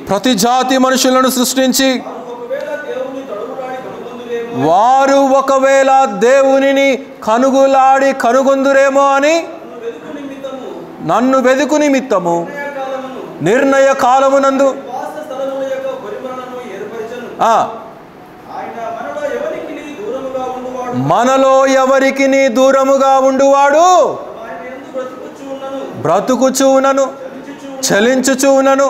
A: ప్రతి జాతి మనుషులను సృష్టించి, వారు ఒకవేళ దేవునిని కనుగొలాడి కనుగొందురేమో అని నన్ను వెదుకు నిమిత్తము నిర్ణయ కాలమునందు మనలో ఎవరికి దూరముగా ఉండువాడు బ్రతుకుచూ ఉన్నను, చలించుచూ ఉన్నను,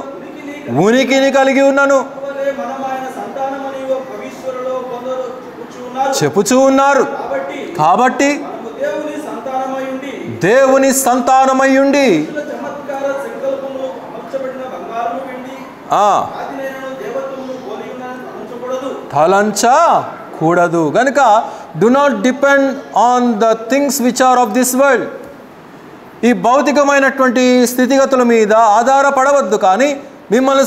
A: ఉనికిని కలిగి ఉన్నను చెప్పుచూ ఉన్నారు. కాబట్టి దేవుని సంతానమయ్యుండి తలంచకూడదు. గనుక do not depend on the things which are of this world. ఈ భౌతికమైనటువంటి స్థితిగతుల మీద ఆధారపడవద్దు. కానీ మిమ్మల్ని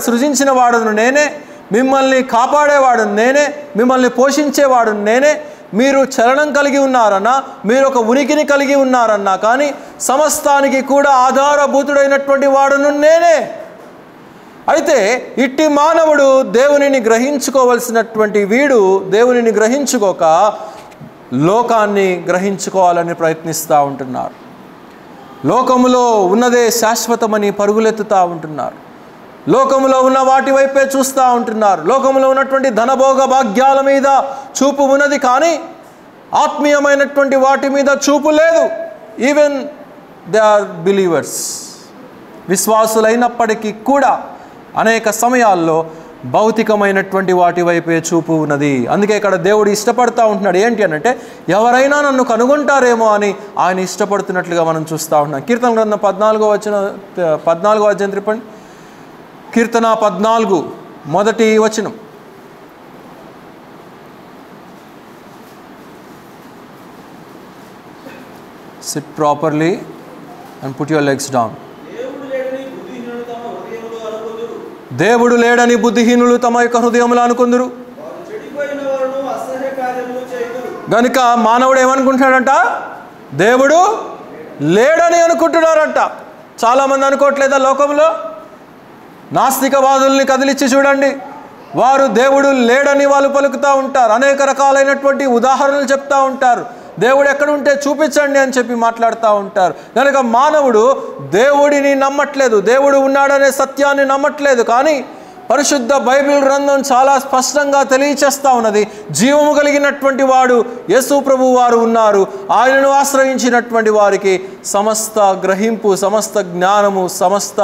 A: సృజించిన వాడును నేనే, మిమ్మల్ని కాపాడేవాడును నేనే, మిమ్మల్ని పోషించేవాడును నేనే. మీరు చలనం కలిగి ఉన్నారన్నా, మీరు ఒక ఉనికిని కలిగి ఉన్నారన్నా, కానీ సమస్తానికి కూడా ఆధారభూతుడైనటువంటి వాడును నేనే. అయితే ఇట్టి మానవుడు దేవునిని గ్రహించుకోవలసినటువంటి వీడు దేవునిని గ్రహించుకోక లోకాన్ని గ్రహించుకోవాలని ప్రయత్నిస్తూ ఉంటున్నారు. లోకములో ఉన్నదే శాశ్వతమని పరుగులెత్తుతూ ఉంటున్నారు. లోకములో ఉన్న వాటి వైపే చూస్తూ ఉంటున్నారు. లోకములో ఉన్నటువంటి ధనభోగ భాగ్యాల మీద చూపు ఉన్నది, కానీ ఆత్మీయమైనటువంటి వాటి మీద చూపు లేదు. ఈవెన్ దే ఆర్ బిలీవర్స్, విశ్వాసులైనప్పటికీ కూడా అనేక సమయాల్లో భౌతికమైనటువంటి వాటి వైపే చూపు ఉన్నది. అందుకే ఇక్కడ దేవుడు ఇష్టపడుతూ ఉంటున్నాడు. ఏంటి అనంటే, ఎవరైనా నన్ను కనుగొంటారేమో అని ఆయన ఇష్టపడుతున్నట్లుగా మనం చూస్తూ ఉన్నాం. కీర్తన గ్రంథం 14వ అధ్యాయం త్రిపండి. కీర్తన 14 మొదటి వచనం. Sit properly and put your legs down. దేవుడు లేడని బుద్ధిహీనులు తమ యొక్క హృదయములో అనుకుందురు. గనుక మానవుడు ఏమనుకుంటున్నాడంట? దేవుడు లేడని అనుకుంటున్నారంట. చాలామంది అనుకోవట్లేదా లోకంలో? నాస్తికవాదుల్ని కదిలిచ్చి చూడండి, వారు దేవుడు లేడని వాళ్ళు పలుకుతూ ఉంటారు. అనేక రకాలైనటువంటి ఉదాహరణలు చెప్తూ ఉంటారు. దేవుడు ఎక్కడుంటే చూపించండి అని చెప్పి మాట్లాడుతూ ఉంటారు. కనుక మానవుడు దేవుడిని నమ్మట్లేదు, దేవుడు ఉన్నాడనే సత్యాన్ని నమ్మట్లేదు. కానీ పరిశుద్ధ బైబిల్ గ్రంథం చాలా స్పష్టంగా తెలియచేస్తూ ఉన్నది, జీవము కలిగినటువంటి వాడు యేసు ప్రభువు వారు ఉన్నారు. ఆయనను ఆశ్రయించినటువంటి వారికి సమస్త గ్రహింపు, సమస్త జ్ఞానము, సమస్త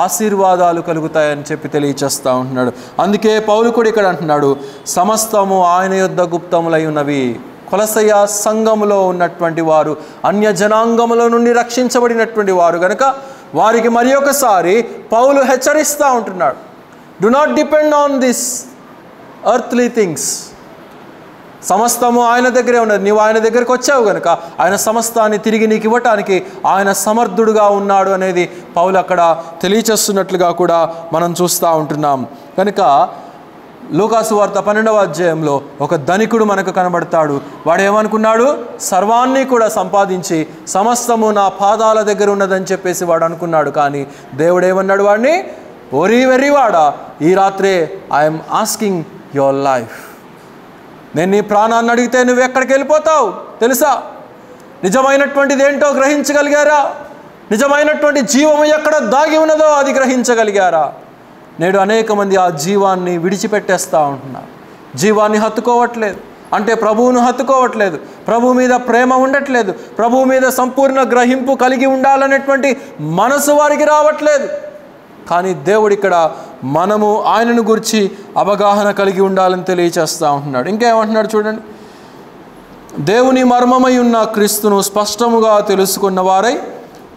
A: ఆశీర్వాదాలు కలుగుతాయని చెప్పి తెలియచేస్తూ ఉంటున్నాడు. అందుకే పౌలు కూడా ఇక్కడ అంటున్నాడు, సమస్తము ఆయన యొద్ద గుప్తములై ఉన్నవి. కొలసయ సంఘములో ఉన్నటువంటి వారు అన్య జనాంగముల నుండి రక్షించబడినటువంటి వారు గనుక వారికి మరి ఒకసారి పౌలు హెచ్చరిస్తూ ఉంటున్నాడు, do not depend on this earthly things. సమస్తము ఆయన దగ్గరే ఉన్నది. నీవు ఆయన దగ్గరికి వచ్చావు కనుక ఆయన సమస్తాన్ని తిరిగి నీకు ఇవ్వటానికి ఆయన సమర్థుడుగా ఉన్నాడు అనేది పౌలు అక్కడ తెలియచేస్తున్నట్లుగా కూడా మనం చూస్తూ ఉంటున్నాం. కనుక లూకాసు వార్త 12వ అధ్యాయంలో ఒక ధనికుడు మనకు కనబడతాడు. వాడు ఏమనుకున్నాడు? సర్వాన్ని కూడా సంపాదించి సమస్తము నా పాదాల దగ్గర ఉన్నదని చెప్పేసి వాడు అనుకున్నాడు. కానీ దేవుడు ఏమన్నాడు వాడిని? ఓరి వెర్రివాడా, ఈ రాత్రే ఐఎమ్ ఆస్కింగ్ యువర్ లైఫ్. నేను నీ ప్రాణాన్ని అడిగితే నువ్వు ఎక్కడికి వెళ్ళిపోతావు తెలుసా? నిజమైనటువంటిది ఏంటో గ్రహించగలిగారా? నిజమైనటువంటి జీవము ఎక్కడ దాగి ఉన్నదో అది గ్రహించగలిగారా? నేడు అనేక మంది ఆ జీవాన్ని విడిచిపెట్టేస్తూ ఉంటున్నారు. జీవాన్ని హత్తుకోవట్లేదు, అంటే ప్రభువును హత్తుకోవట్లేదు, ప్రభువు మీద ప్రేమ ఉండట్లేదు, ప్రభువు మీద సంపూర్ణ గ్రహింపు కలిగి ఉండాలనేటువంటి మనసు వారికి రావట్లేదు. కానీ దేవుడు ఇక్కడ మనము ఆయనను గురించి అవగాహన కలిగి ఉండాలని తెలియచేస్తూ ఉంటున్నాడు. ఇంకేమంటున్నాడు చూడండి, దేవుని మర్మమై ఉన్న క్రీస్తును స్పష్టముగా తెలుసుకున్న వారై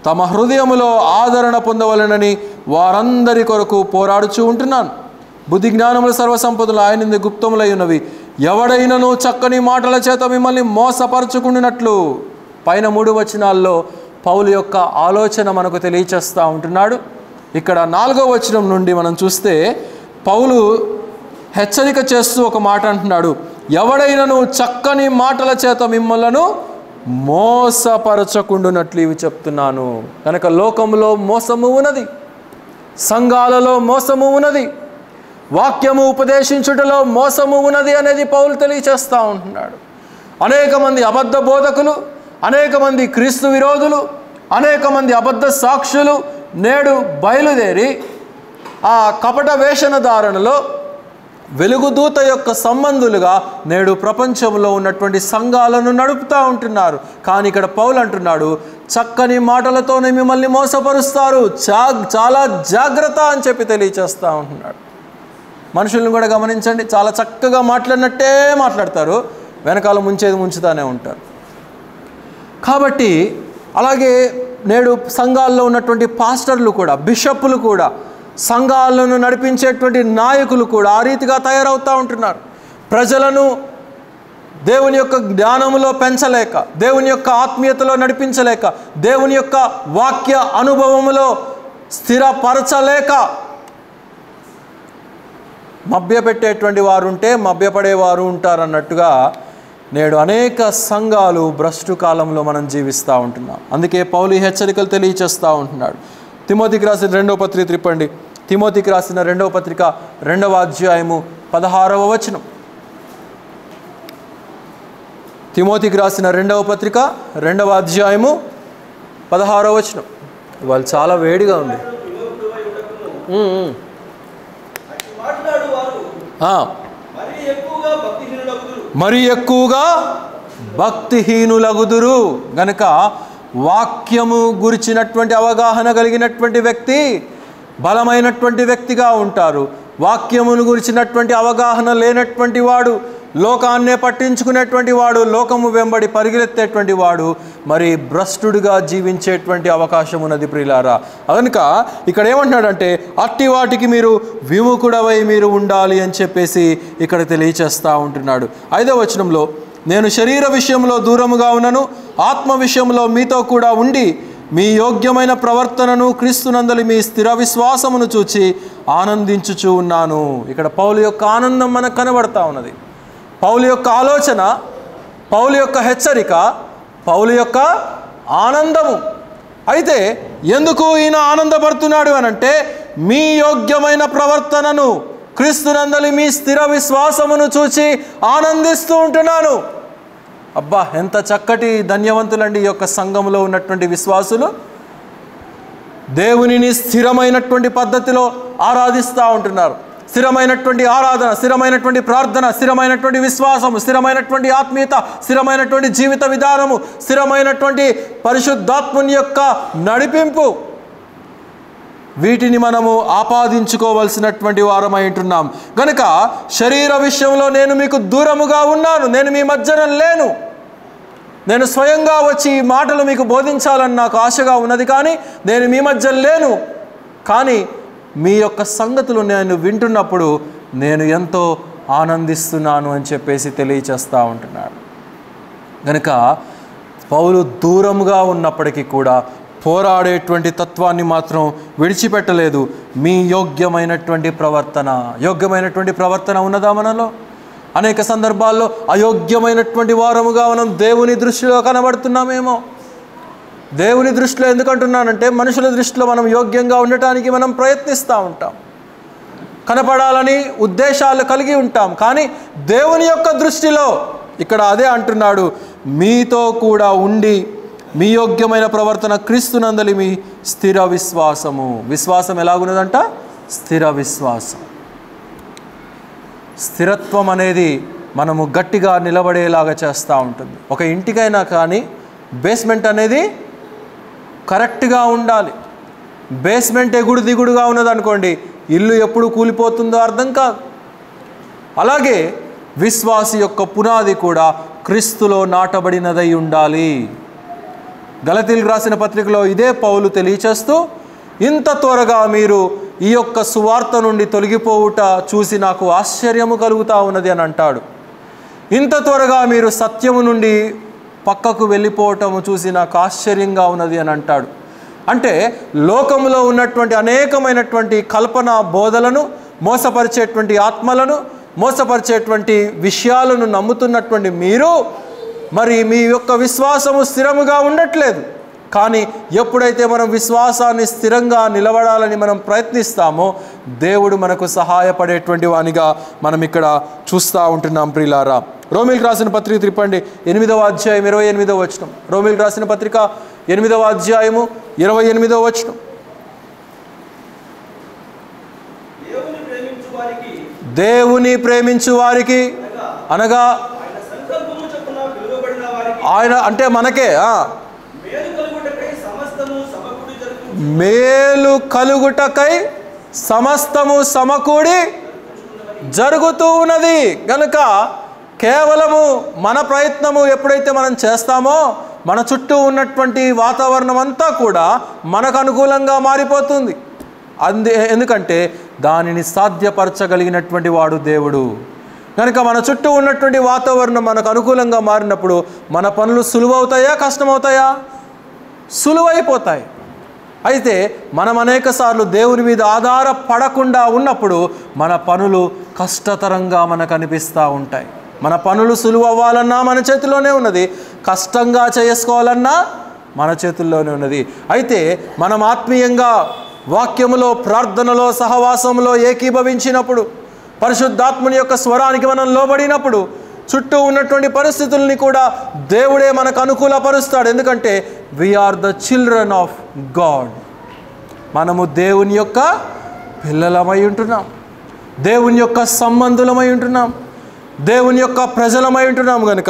A: తమ హృదయములో ఆదరణ పొందవలనని వారందరి కొరకు పోరాడుచూ ఉంటున్నాను. బుద్ధి జ్ఞానముల సర్వసంపదలు ఆయన గుప్తములై ఉన్నవి. ఎవడైనను చక్కని మాటల చేత మిమ్మల్ని మోసపరచుకున్నట్లు. పైన 3 వచనాల్లో పౌలు యొక్క ఆలోచన మనకు తెలియచేస్తూ ఉంటున్నాడు. ఇక్కడ 4వ వచనం నుండి మనం చూస్తే పౌలు హెచ్చరిక చేస్తూ ఒక మాట అంటున్నాడు, ఎవడైనను చక్కని మాటల చేత మిమ్మల్ని మోసపరచకుండునట్లు ఇవి చెప్తున్నాను. కనుక లోకంలో మోసము ఉన్నది, సంఘాలలో మోసము ఉన్నది, వాక్యము ఉపదేశించుటలో మోసము ఉన్నది అనేది పౌలు తెలియచేస్తూ ఉంటున్నాడు. అనేక మంది అబద్ధ బోధకులు, అనేక మంది క్రీస్తు విరోధులు, అనేక మంది అబద్ధ సాక్షులు నేడు బయలుదేరి ఆ కపట వేషణధారణలో వెలుగుదూత యొక్క సంబంధులుగా నేడు ప్రపంచంలో ఉన్నటువంటి సంఘాలను నడుపుతూ ఉంటున్నారు. కానీ ఇక్కడ పౌలు అంటున్నాడు, చక్కని మాటలతోనే మిమ్మల్ని మోసపరుస్తారు, చాలా జాగ్రత్త అని చెప్పి తెలియచేస్తూ ఉంటున్నాడు. మనుషులను కూడా గమనించండి, చాలా చక్కగా మాట్లాడినట్టే మాట్లాడతారు, వెనకాల ముంచుతూనే ఉంటారు. కాబట్టి అలాగే నేడు సంఘాల్లో ఉన్నటువంటి పాస్టర్లు కూడా, బిషప్పులు కూడా, సంఘాలను నడిపించేటువంటి నాయకులు కూడా ఆ రీతిగా తయారవుతూ ఉంటున్నారు. ప్రజలను దేవుని యొక్క జ్ఞానములో పెంచలేక, దేవుని యొక్క ఆత్మీయతలో నడిపించలేక, దేవుని యొక్క వాక్య అనుభవములో స్థిరపరచలేక మభ్యపెట్టేటువంటి వారు ఉంటే మభ్యపడేవారు ఉంటారన్నట్టుగా నేడు అనేక సంఘాలు భ్రష్టు కాలంలో మనం జీవిస్తూ ఉంటున్నాం. అందుకే పౌలు హెచ్చరికలు తెలియచేస్తూ ఉంటున్నాడు. తిమోతికి రాసిన 2వ పత్రిక త్రిప్పండి. తిమోతికి రాసిన 2వ పత్రిక 2వ అధ్యాయము 16వ వచనం. తిమోతికి రాసిన 2వ పత్రిక 2వ అధ్యాయము 16వ వచనం. వాళ్ళు చాలా వేడిగా ఉంది. మరి ఎక్కువగా భక్తిహీనులగుదురు. గనుక వాక్యము గురించినటువంటి అవగాహన కలిగినటువంటి వ్యక్తి బలమైనటువంటి వ్యక్తిగా ఉంటారు. వాక్యమును గురించినటువంటి అవగాహన లేనటువంటి వాడు, లోకాన్నే పట్టించుకునేటువంటి వాడు, లోకము వెంబడి పరిగెత్తేటువంటి వాడు మరి భ్రష్టుడిగా జీవించేటువంటి అవకాశం ఉన్నది ప్రియులారా. కనుక ఇక్కడ ఏమంటున్నాడంటే అట్టి వాటికి మీరు విముఖుడవై మీరు ఉండాలి అని చెప్పేసి ఇక్కడ తెలియచేస్తూ ఉంటున్నాడు. 5వ వచనంలో, నేను శరీర విషయంలో దూరముగా ఉన్నను, ఆత్మ విషయంలో మీతో కూడా ఉండి మీ యోగ్యమైన ప్రవర్తనను క్రీస్తునందలి మీ స్థిర విశ్వాసమును చూచి ఆనందించుచూ ఉన్నాను. ఇక్కడ పౌలు యొక్క ఆనందం మనకు కనబడతా ఉన్నది. పౌలు యొక్క ఆలోచన, పౌలు యొక్క హెచ్చరిక, పౌలు యొక్క ఆనందము. అయితే ఎందుకు ఈయన ఆనందపడుతున్నాడు అనంటే మీ యోగ్యమైన ప్రవర్తనను క్రీస్తునందలి మీ స్థిర విశ్వాసమును చూచి ఆనందిస్తూ ఉంటున్నాను. అబ్బా, ఎంత చక్కటి ధన్యవంతులండి ఈ యొక్క సంఘంలో ఉన్నటువంటి విశ్వాసులు. దేవునిని స్థిరమైనటువంటి పద్ధతిలో ఆరాధిస్తూ ఉంటున్నారు. స్థిరమైనటువంటి ఆరాధన, స్థిరమైనటువంటి ప్రార్థన, స్థిరమైనటువంటి విశ్వాసము, స్థిరమైనటువంటి ఆత్మీయత, స్థిరమైనటువంటి జీవిత విధానము, స్థిరమైనటువంటి పరిశుద్ధాత్ముని యొక్క నడిపింపు, వీటిని మనము ఆపాదించుకోవలసినటువంటి వారమై ఉంటున్నాం. కనుక శరీర విషయంలో నేను మీకు దూరముగా ఉన్నాను, నేను మీ మధ్యన లేను. నేను స్వయంగా వచ్చి ఈ మాటలు మీకు బోధించాలని నాకు ఆశగా ఉన్నది, కానీ నేను మీ మధ్య లేను. కానీ మీ యొక్క సంగతులు నేను వింటున్నప్పుడు నేను ఎంతో ఆనందిస్తున్నాను అని చెప్పేసి తెలియచేస్తూ ఉంటున్నాడు. కనుక పౌలు దూరముగా ఉన్నప్పటికీ కూడా పోరాడేటువంటి తత్వాన్ని మాత్రం విడిచిపెట్టలేదు. మీ యోగ్యమైనటువంటి ప్రవర్తన ఉన్నదా మనలో? అనేక సందర్భాల్లో అయోగ్యమైనటువంటి వారముగా మనం దేవుని దృష్టిలో కనబడుతున్నామేమో. దేవుని దృష్టిలో ఎందుకంటున్నానంటే మనుషుల దృష్టిలో మనం యోగ్యంగా ఉండటానికి మనం ప్రయత్నిస్తూ ఉంటాం, కనపడాలని ఉద్దేశాలు కలిగి ఉంటాం. కానీ దేవుని యొక్క దృష్టిలో ఇక్కడ అదే అంటున్నాడు, మీతో కూడా ఉండి మీ యోగ్యమైన ప్రవర్తన క్రీస్తునందలి మీ స్థిర విశ్వాసము. విశ్వాసం ఎలాగున్నదంట? స్థిర విశ్వాసం. స్థిరత్వం అనేది మనము గట్టిగా నిలబడేలాగా చేస్తూ ఉంటుంది. ఒక ఇంటికైనా కానీ బేస్మెంట్ అనేది కరెక్ట్గా ఉండాలి. బేస్మెంట్ ఎగుడు దిగుడుగా ఉన్నదనుకోండి, ఇల్లు ఎప్పుడు కూలిపోతుందో అర్థం కాదు. అలాగే విశ్వాసి యొక్క పునాది కూడా క్రీస్తులో నాటబడినదై ఉండాలి. గలతీయులకు రాసిన పత్రికలో ఇదే పౌలు తెలియచేస్తూ, ఇంత త్వరగా మీరు ఈ యొక్క సువార్త నుండి తొలగిపోవుట చూసి నాకు ఆశ్చర్యము కలుగుతూ ఉన్నది అని అంటాడు. ఇంత త్వరగా మీరు సత్యము నుండి పక్కకు వెళ్ళిపోవటము చూసి నాకు ఆశ్చర్యంగా ఉన్నది అని అంటాడు. అంటే లోకంలో ఉన్నటువంటి అనేకమైనటువంటి కల్పన బోధలను, మోసపరిచేటువంటి ఆత్మలను, మోసపరిచేటువంటి విషయాలను నమ్ముతున్నటువంటి మీరు మరి మీ యొక్క విశ్వాసము స్థిరముగా ఉండట్లేదు. కానీ ఎప్పుడైతే మనం విశ్వాసాన్ని స్థిరంగా నిలబడాలని మనం ప్రయత్నిస్తామో దేవుడు మనకు సహాయపడేటువంటి వానిగా మనం ఇక్కడ చూస్తూ ఉంటున్నాం ప్రియులారా. రోమిలకు రాసిన పత్రిక తిప్పండి, 8వ అధ్యాయం 28వ వచనం. రోమిలకు రాసిన పత్రిక 8వ అధ్యాయము 28వ వచనం. దేవుని ప్రేమించు వారికి అనగా ఆయన అంటే మనకే మేలు కలుగుటకై సమస్తము సమకూడి జరుగుతూ ఉన్నది. కనుక కేవలము మన ప్రయత్నము ఎప్పుడైతే మనం చేస్తామో మన చుట్టూ ఉన్నటువంటి వాతావరణం అంతా కూడా మనకు అనుకూలంగా మారిపోతుంది. ఎందుకంటే దానిని సాధ్యపరచగలిగినటువంటి వాడు దేవుడు. కనుక మన చుట్టూ ఉన్నటువంటి వాతావరణం మనకు అనుకూలంగా మారినప్పుడు మన పనులు సులువవుతాయా, కష్టమవుతాయా? సులువైపోతాయి. అయితే మనం అనేక సార్లు దేవుని మీద ఆధారపడకుండా ఉన్నప్పుడు మన పనులు కష్టతరంగా మనకు అనిపిస్తూ ఉంటాయి. మన పనులు సులువు అవ్వాలన్నా మన చేతిలోనే ఉన్నది, కష్టంగా చేసుకోవాలన్నా మన చేతుల్లోనే ఉన్నది. అయితే మనం ఆత్మీయంగా వాక్యములో, ప్రార్థనలో, సహవాసంలో ఏకీభవించినప్పుడు, పరిశుద్ధాత్ముని యొక్క స్వరానికి మనం లోబడినప్పుడు చుట్టూ ఉన్నటువంటి పరిస్థితుల్ని కూడా దేవుడే మనకు అనుకూలపరుస్తాడు. ఎందుకంటే we are the children of God. మనము దేవుని యొక్క పిల్లలమై ఉంటున్నాం, దేవుని యొక్క సంబంధులమై ఉంటున్నాం, దేవుని యొక్క ప్రజలమై ఉంటున్నాం. కనుక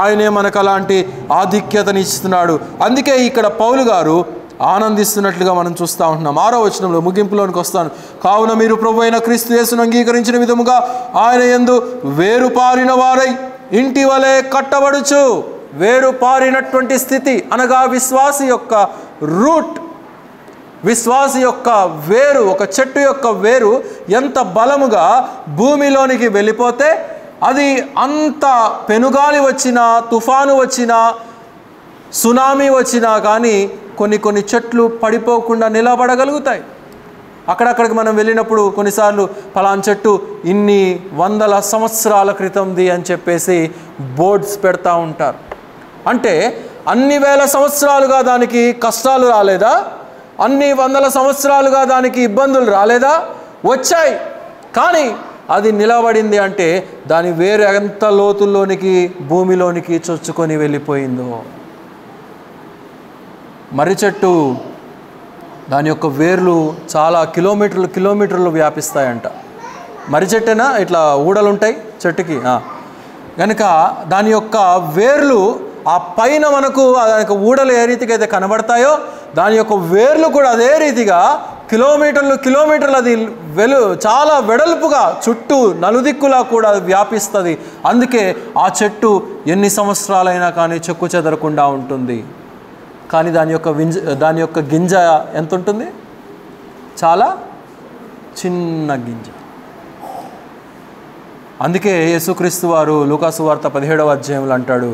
A: ఆయనే మనకు అలాంటి ఆధిక్యతని ఇస్తున్నాడు. అందుకే ఇక్కడ పౌలు గారు ఆనందిస్తున్నట్లుగా మనం చూస్తూ ఉంటున్నాం. 6వ వచనంలో ముగింపులోనికి వస్తాను. కావున మీరు ప్రభు అయిన క్రీస్తు యేసును అంగీకరించిన విధముగా ఆయన యందు వేరుపారిన వారై ఇంటి వలె కట్టబడుచు. వేరుపారినటువంటి స్థితి అనగా విశ్వాసి యొక్క రూట్, విశ్వాసి యొక్క వేరు, ఒక చెట్టు యొక్క వేరు ఎంత బలముగా భూమిలోనికి వెళ్ళిపోతే అది అంత పెనుగాలి వచ్చినా, తుఫాను వచ్చినా, సునామీ వచ్చినా కానీ కొన్ని చెట్లు పడిపోకుండా నిలబడగలుగుతాయి. అక్కడక్కడికి మనం వెళ్ళినప్పుడు కొన్నిసార్లు పలానా చెట్టు ఇన్ని వందల సంవత్సరాల క్రితంది అని చెప్పేసి బోర్డ్స్ పెడతా ఉంటారు. అంటే అన్ని వేల సంవత్సరాలుగా దానికి కష్టాలు రాలేదా? అన్ని వందల సంవత్సరాలుగా దానికి ఇబ్బందులు రాలేదా? వచ్చాయి. కానీ అది నిలబడింది అంటే దాని వేరు ఎంత లోతుల్లోనికి, భూమిలోనికి చొచ్చుకొని వెళ్ళిపోయిందో. మర్రి చెట్టు దాని యొక్క వేర్లు చాలా కిలోమీటర్లు వ్యాపిస్తాయంట. మర్రి చెట్టేనా ఇట్లా ఊడలుంటాయి చెట్టుకి. కనుక దాని యొక్క వేర్లు ఆ పైన మనకు దానికి ఊడలు ఏ రీతిగా అయితే కనబడతాయో దాని యొక్క వేర్లు కూడా అదే రీతిగా కిలోమీటర్లు అది చాలా వెడల్పుగా చుట్టూ నలుదిక్కులా కూడా వ్యాపిస్తుంది. అందుకే ఆ చెట్టు ఎన్ని సంవత్సరాలైనా కానీ చెక్కు చెదరకుండా ఉంటుంది. కానీ దాని యొక్క గింజ ఎంత ఉంటుంది? చాలా చిన్న గింజ. అందుకే యేసుక్రీస్తు వారు లూకాసు వార్త 17వ అధ్యాయంలో అంటాడు,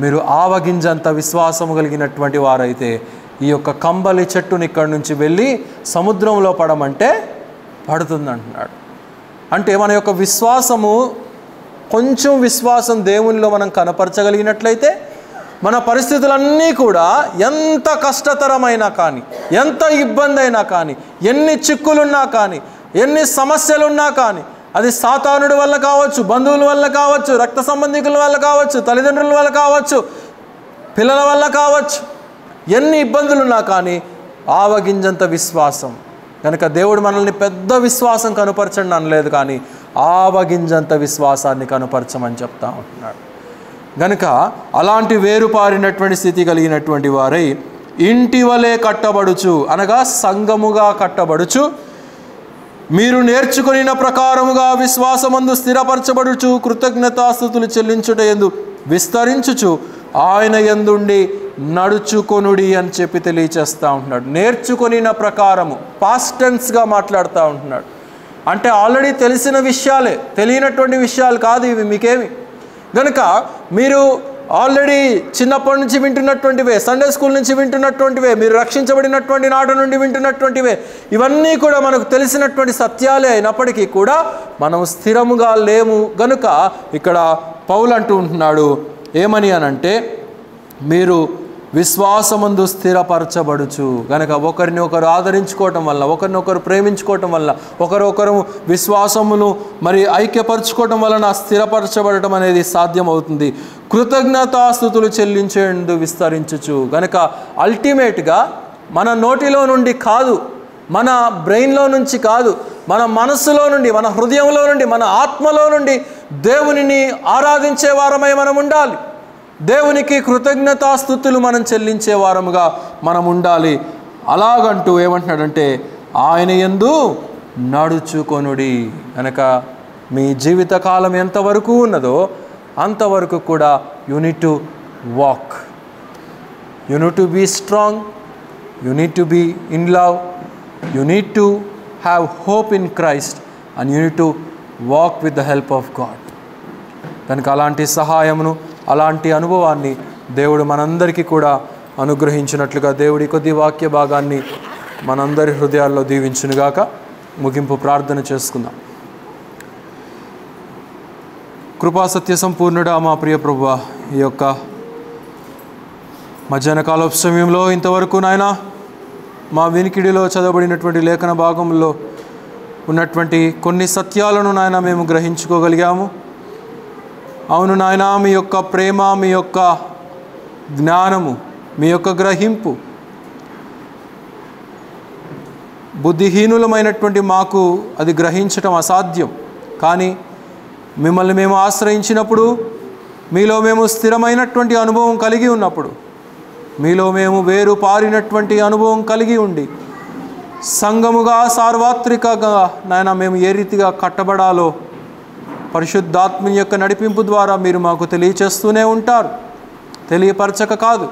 A: మీరు ఆవగింజంత విశ్వాసము కలిగినటువంటి వారైతే ఈ యొక్క కంబలి చెట్టుని ఇక్కడి నుంచి వెళ్ళి సముద్రంలో పడమంటే పడుతుంది అంటున్నాడు. అంటే మన యొక్క విశ్వాసము, కొంచెం విశ్వాసం దేవునిలో మనం కనపరచగలిగినట్లయితే మన పరిస్థితులన్నీ కూడా ఎంత కష్టతరమైనా కానీ, ఎంత ఇబ్బంది అయినా కానీ, ఎన్ని చిక్కులున్నా కానీ, ఎన్ని సమస్యలున్నా కానీ, అది సాతానుడి వల్ల కావచ్చు, బంధువుల వల్ల కావచ్చు, రక్త సంబంధికుల వల్ల కావచ్చు, తల్లిదండ్రుల వల్ల కావచ్చు, పిల్లల వల్ల కావచ్చు, ఎన్ని ఇబ్బందులున్నా కానీ ఆవగింజంత విశ్వాసం. కనుక దేవుడు మనల్ని పెద్ద విశ్వాసం కనుపరచండి అనలేదు, కానీ ఆవగింజంత విశ్వాసాన్ని కనుపరచమని చెప్తా ఉంటున్నాడు. గనుక అలాంటి వేరుపారినటువంటి స్థితి కలిగినటువంటి వారై ఇంటి వలె కట్టబడుచు, అనగా సంఘముగా కట్టబడుచు, మీరు నేర్చుకొనిన ప్రకారముగా విశ్వాసమందు స్థిరపరచబడుచు, కృతజ్ఞతాస్తుతులు చెల్లించుట యందు విస్తరించుచు ఆయన యందుండి నడుచుకొనుడి అని చెప్పి తెలియచేస్తూ ఉంటున్నాడు. నేర్చుకొనిన ప్రకారము పాస్ట్ టెన్స్గా మాట్లాడుతూ ఉంటున్నాడు. అంటే ఆల్రెడీ తెలిసిన విషయాలే, తెలియనటువంటి విషయాలు కాదు ఇవి మీకేమి. గనుక మీరు ఆల్రెడీ చిన్నప్పటి నుంచి వింటున్నటువంటివే, సండే స్కూల్ నుంచి వింటున్నటువంటివే, మీరు రక్షించబడినటువంటి నాటి నుండి వింటున్నటువంటివే, ఇవన్నీ కూడా మనకు తెలిసినటువంటి సత్యాలే అయినప్పటికీ కూడా మనం స్థిరముగా లేము. గనుక ఇక్కడ పౌలు అంటూ ఉంటున్నాడు ఏమని అనంటే, మీరు విశ్వాసమందు స్థిరపరచబడుచు. కనుక ఒకరిని ఒకరు ఆదరించుకోవటం వల్ల, ఒకరినొకరు ప్రేమించుకోవటం వల్ల, ఒకరొకరు విశ్వాసమును మరి ఐక్యపరచుకోవటం వలన స్థిరపరచబడటం అనేది సాధ్యమవుతుంది. కృతజ్ఞతాస్తుతులు చెల్లించేందు విస్తరించుచు. కనుక అల్టిమేట్గా మన నోటిలో నుండి కాదు, మన బ్రెయిన్లో నుంచి కాదు, మన మనస్సులో నుండి, మన హృదయంలో నుండి, మన ఆత్మలో నుండి దేవునిని ఆరాధించే వారమై మనం ఉండాలి. దేవునికి కృతజ్ఞతాస్తుతులు మనం చెల్లించే వారముగా మనం ఉండాలి. అలాగంటూ ఏమంటున్నాడంటే, ఆయన యందు నడుచుకొనుడి. కనుక మీ జీవితకాలం ఎంతవరకు ఉన్నదో అంతవరకు కూడా you need to walk, you need to be strong, you need to be in love, you need to have hope in Christ and you need to walk with the help of God. కనుక అలాంటి సహాయమును, అలాంటి అనుభవాన్ని దేవుడు మనందరికీ కూడా అనుగ్రహించినట్లుగా దేవుడి కొద్ది వాక్య భాగాన్ని మనందరి హృదయాల్లో దీవించునుగాక. ముగింపు ప్రార్థన చేసుకుందాం. కృపా సత్య సంపూర్ణుడా మా ప్రియ ప్రభువా, ఈ యొక్క మధ్యాహ్న కాలపు సమయంలో ఇంతవరకు నాయన మా వినికిడిలో చదవబడినటువంటి లేఖన భాగంలో ఉన్నటువంటి కొన్ని సత్యాలను నాయన మేము గ్రహించుకోగలిగాము. అవును నాయనా, మీ యొక్క ప్రేమ, మీ యొక్క జ్ఞానము, మీ యొక్క గ్రహింపు బుద్ధిహీనులమైనటువంటి మాకు అది గ్రహించటం అసాధ్యం. కానీ మిమ్మల్ని మేము ఆశ్రయించినప్పుడు, మీలో మేము స్థిరమైనటువంటి అనుభవం కలిగి ఉన్నప్పుడు, మీలో మేము వేరు పారినటువంటి అనుభవం కలిగి ఉండి సంఘముగా సార్వత్రికగా నాయన మేము ఏ రీతిగా కట్టబడాలో పరిశుద్ధాత్మ యొక్క నడిపింపు ద్వారా మీరు మాకు తెలియచేస్తూనే ఉంటారు, తెలియపరచక కాదు.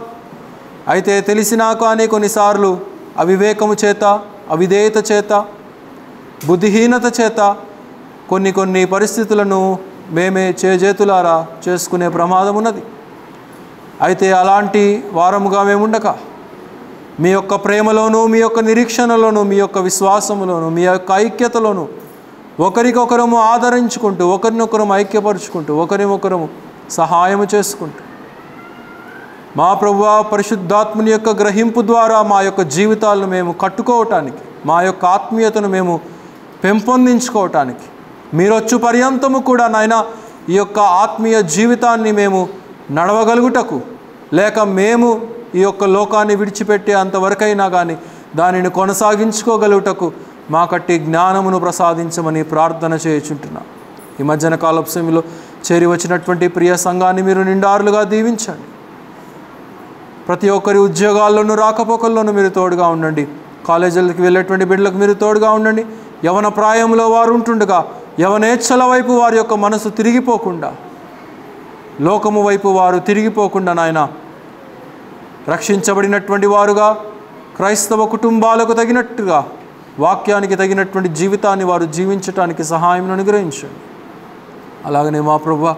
A: అయితే తెలిసినా కానీ కొన్నిసార్లు అవివేకము చేత, అవిధేయత చేత, బుద్ధిహీనత చేత కొన్ని పరిస్థితులను మేమే చేజేతులారా చేసుకునే ప్రమాదం ఉన్నది. అయితే అలాంటి వారముగా మేముండక మీ యొక్క ప్రేమలోను, మీ యొక్క నిరీక్షణలోను, మీ యొక్క విశ్వాసములోను, మీ యొక్క ఐక్యతలోను ఒకరికొకరము ఆదరించుకుంటూ, ఒకరినొకరము ఐక్యపరుచుకుంటూ, ఒకరినొకరము సహాయము చేసుకుంటూ మా ప్రభువా పరిశుద్ధాత్మని యొక్క గ్రహింపు ద్వారా మా యొక్క జీవితాలను మేము కట్టుకోవటానికి, మా యొక్క ఆత్మీయతను మేము పెంపొందించుకోవటానికి, మీరొచ్చు పర్యంతము కూడా నాయన ఈ యొక్క ఆత్మీయ జీవితాన్ని మేము నడవగలుగుటకు, లేక మేము ఈ యొక్క లోకాన్ని విడిచిపెట్టే అంతవరకైనా కానీ దానిని కొనసాగించుకోగలుగుటకు మాకట్టి జ్ఞానమును ప్రసాదించమని ప్రార్థన చేయుచుంటున్నాం. ఈ మధ్యాహ్న కాలపు సమయంలో చేరి వచ్చినటువంటి ప్రియ సంఘాన్ని మీరు నిండారులుగా దీవించండి. ప్రతి ఒక్కరి ఉద్యోగాల్లోనూ రాకపోకల్లోనూ మీరు తోడుగా ఉండండి. కాలేజీలకు వెళ్ళేటువంటి బిడ్డలకు మీరు తోడుగా ఉండండి. యవన ప్రాయంలో వారు ఉంటుండగా యవనేచ్ఛల వైపు వారి యొక్క మనసు తిరిగిపోకుండా, లోకము వైపు వారు తిరిగిపోకుండా నాయన రక్షించబడినటువంటి వారుగా క్రైస్తవ కుటుంబాలకు తగినట్టుగా వాక్యానికి తగినటువంటి జీవితాన్ని వారు జీవించటానికి సహాయం అనుగ్రహించండి. అలాగనే మా ప్రభువా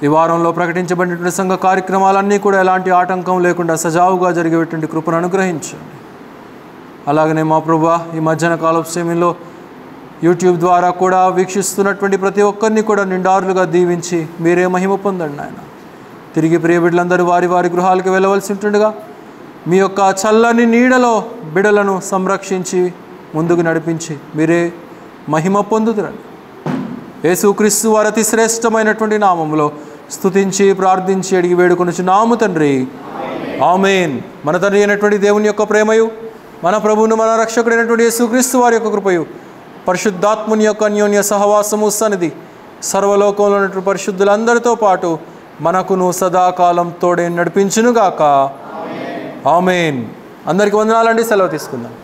A: ఈ వారంలో ప్రకటించబడినటువంటి సంఘ కార్యక్రమాలన్నీ కూడా ఎలాంటి ఆటంకం లేకుండా సజావుగా జరిగేటువంటి కృపను అనుగ్రహించండి. అలాగనే మా ప్రభువా ఈ మధ్యాహ్న కాలపు సమయంలో యూట్యూబ్ ద్వారా కూడా వీక్షిస్తున్నటువంటి ప్రతి ఒక్కరిని కూడా నిండారులుగా దీవించి మీరే మహిమ పొందండి ఆయన. తిరిగి ప్రియ బిడ్డలందరూ వారి వారి గృహాలకు వెళ్ళవలసి ఉంటుండగా మీ యొక్క చల్లని నీడలో బిడ్డలను సంరక్షించి ముందుకు నడిపించి మీరే మహిమ పొందుతురండి. యేసుక్రీస్తు వారి అతి శ్రేష్టమైనటువంటి నామములో స్తుతించి ప్రార్థించి అడిగి వేడుకొనుచున్నాము తండ్రి, ఆమేన్. మన తండ్రి అయినటువంటి దేవుని యొక్క ప్రేమయు, మన ప్రభువును మన రక్షకుడైనటువంటి యేసుక్రీస్తు వారి యొక్క కృపయు, పరిశుద్ధాత్ముని యొక్క అన్యోన్య సహవాసము సన్నిధి సర్వలోకంలో ఉన్నటువంటి పరిశుద్ధులందరితో పాటు మనకును సదాకాలం తోడే నడిపించునుగాక. ఆమేన్. అందరికీ వందనాలండి. సెలవు తీసుకుందాం.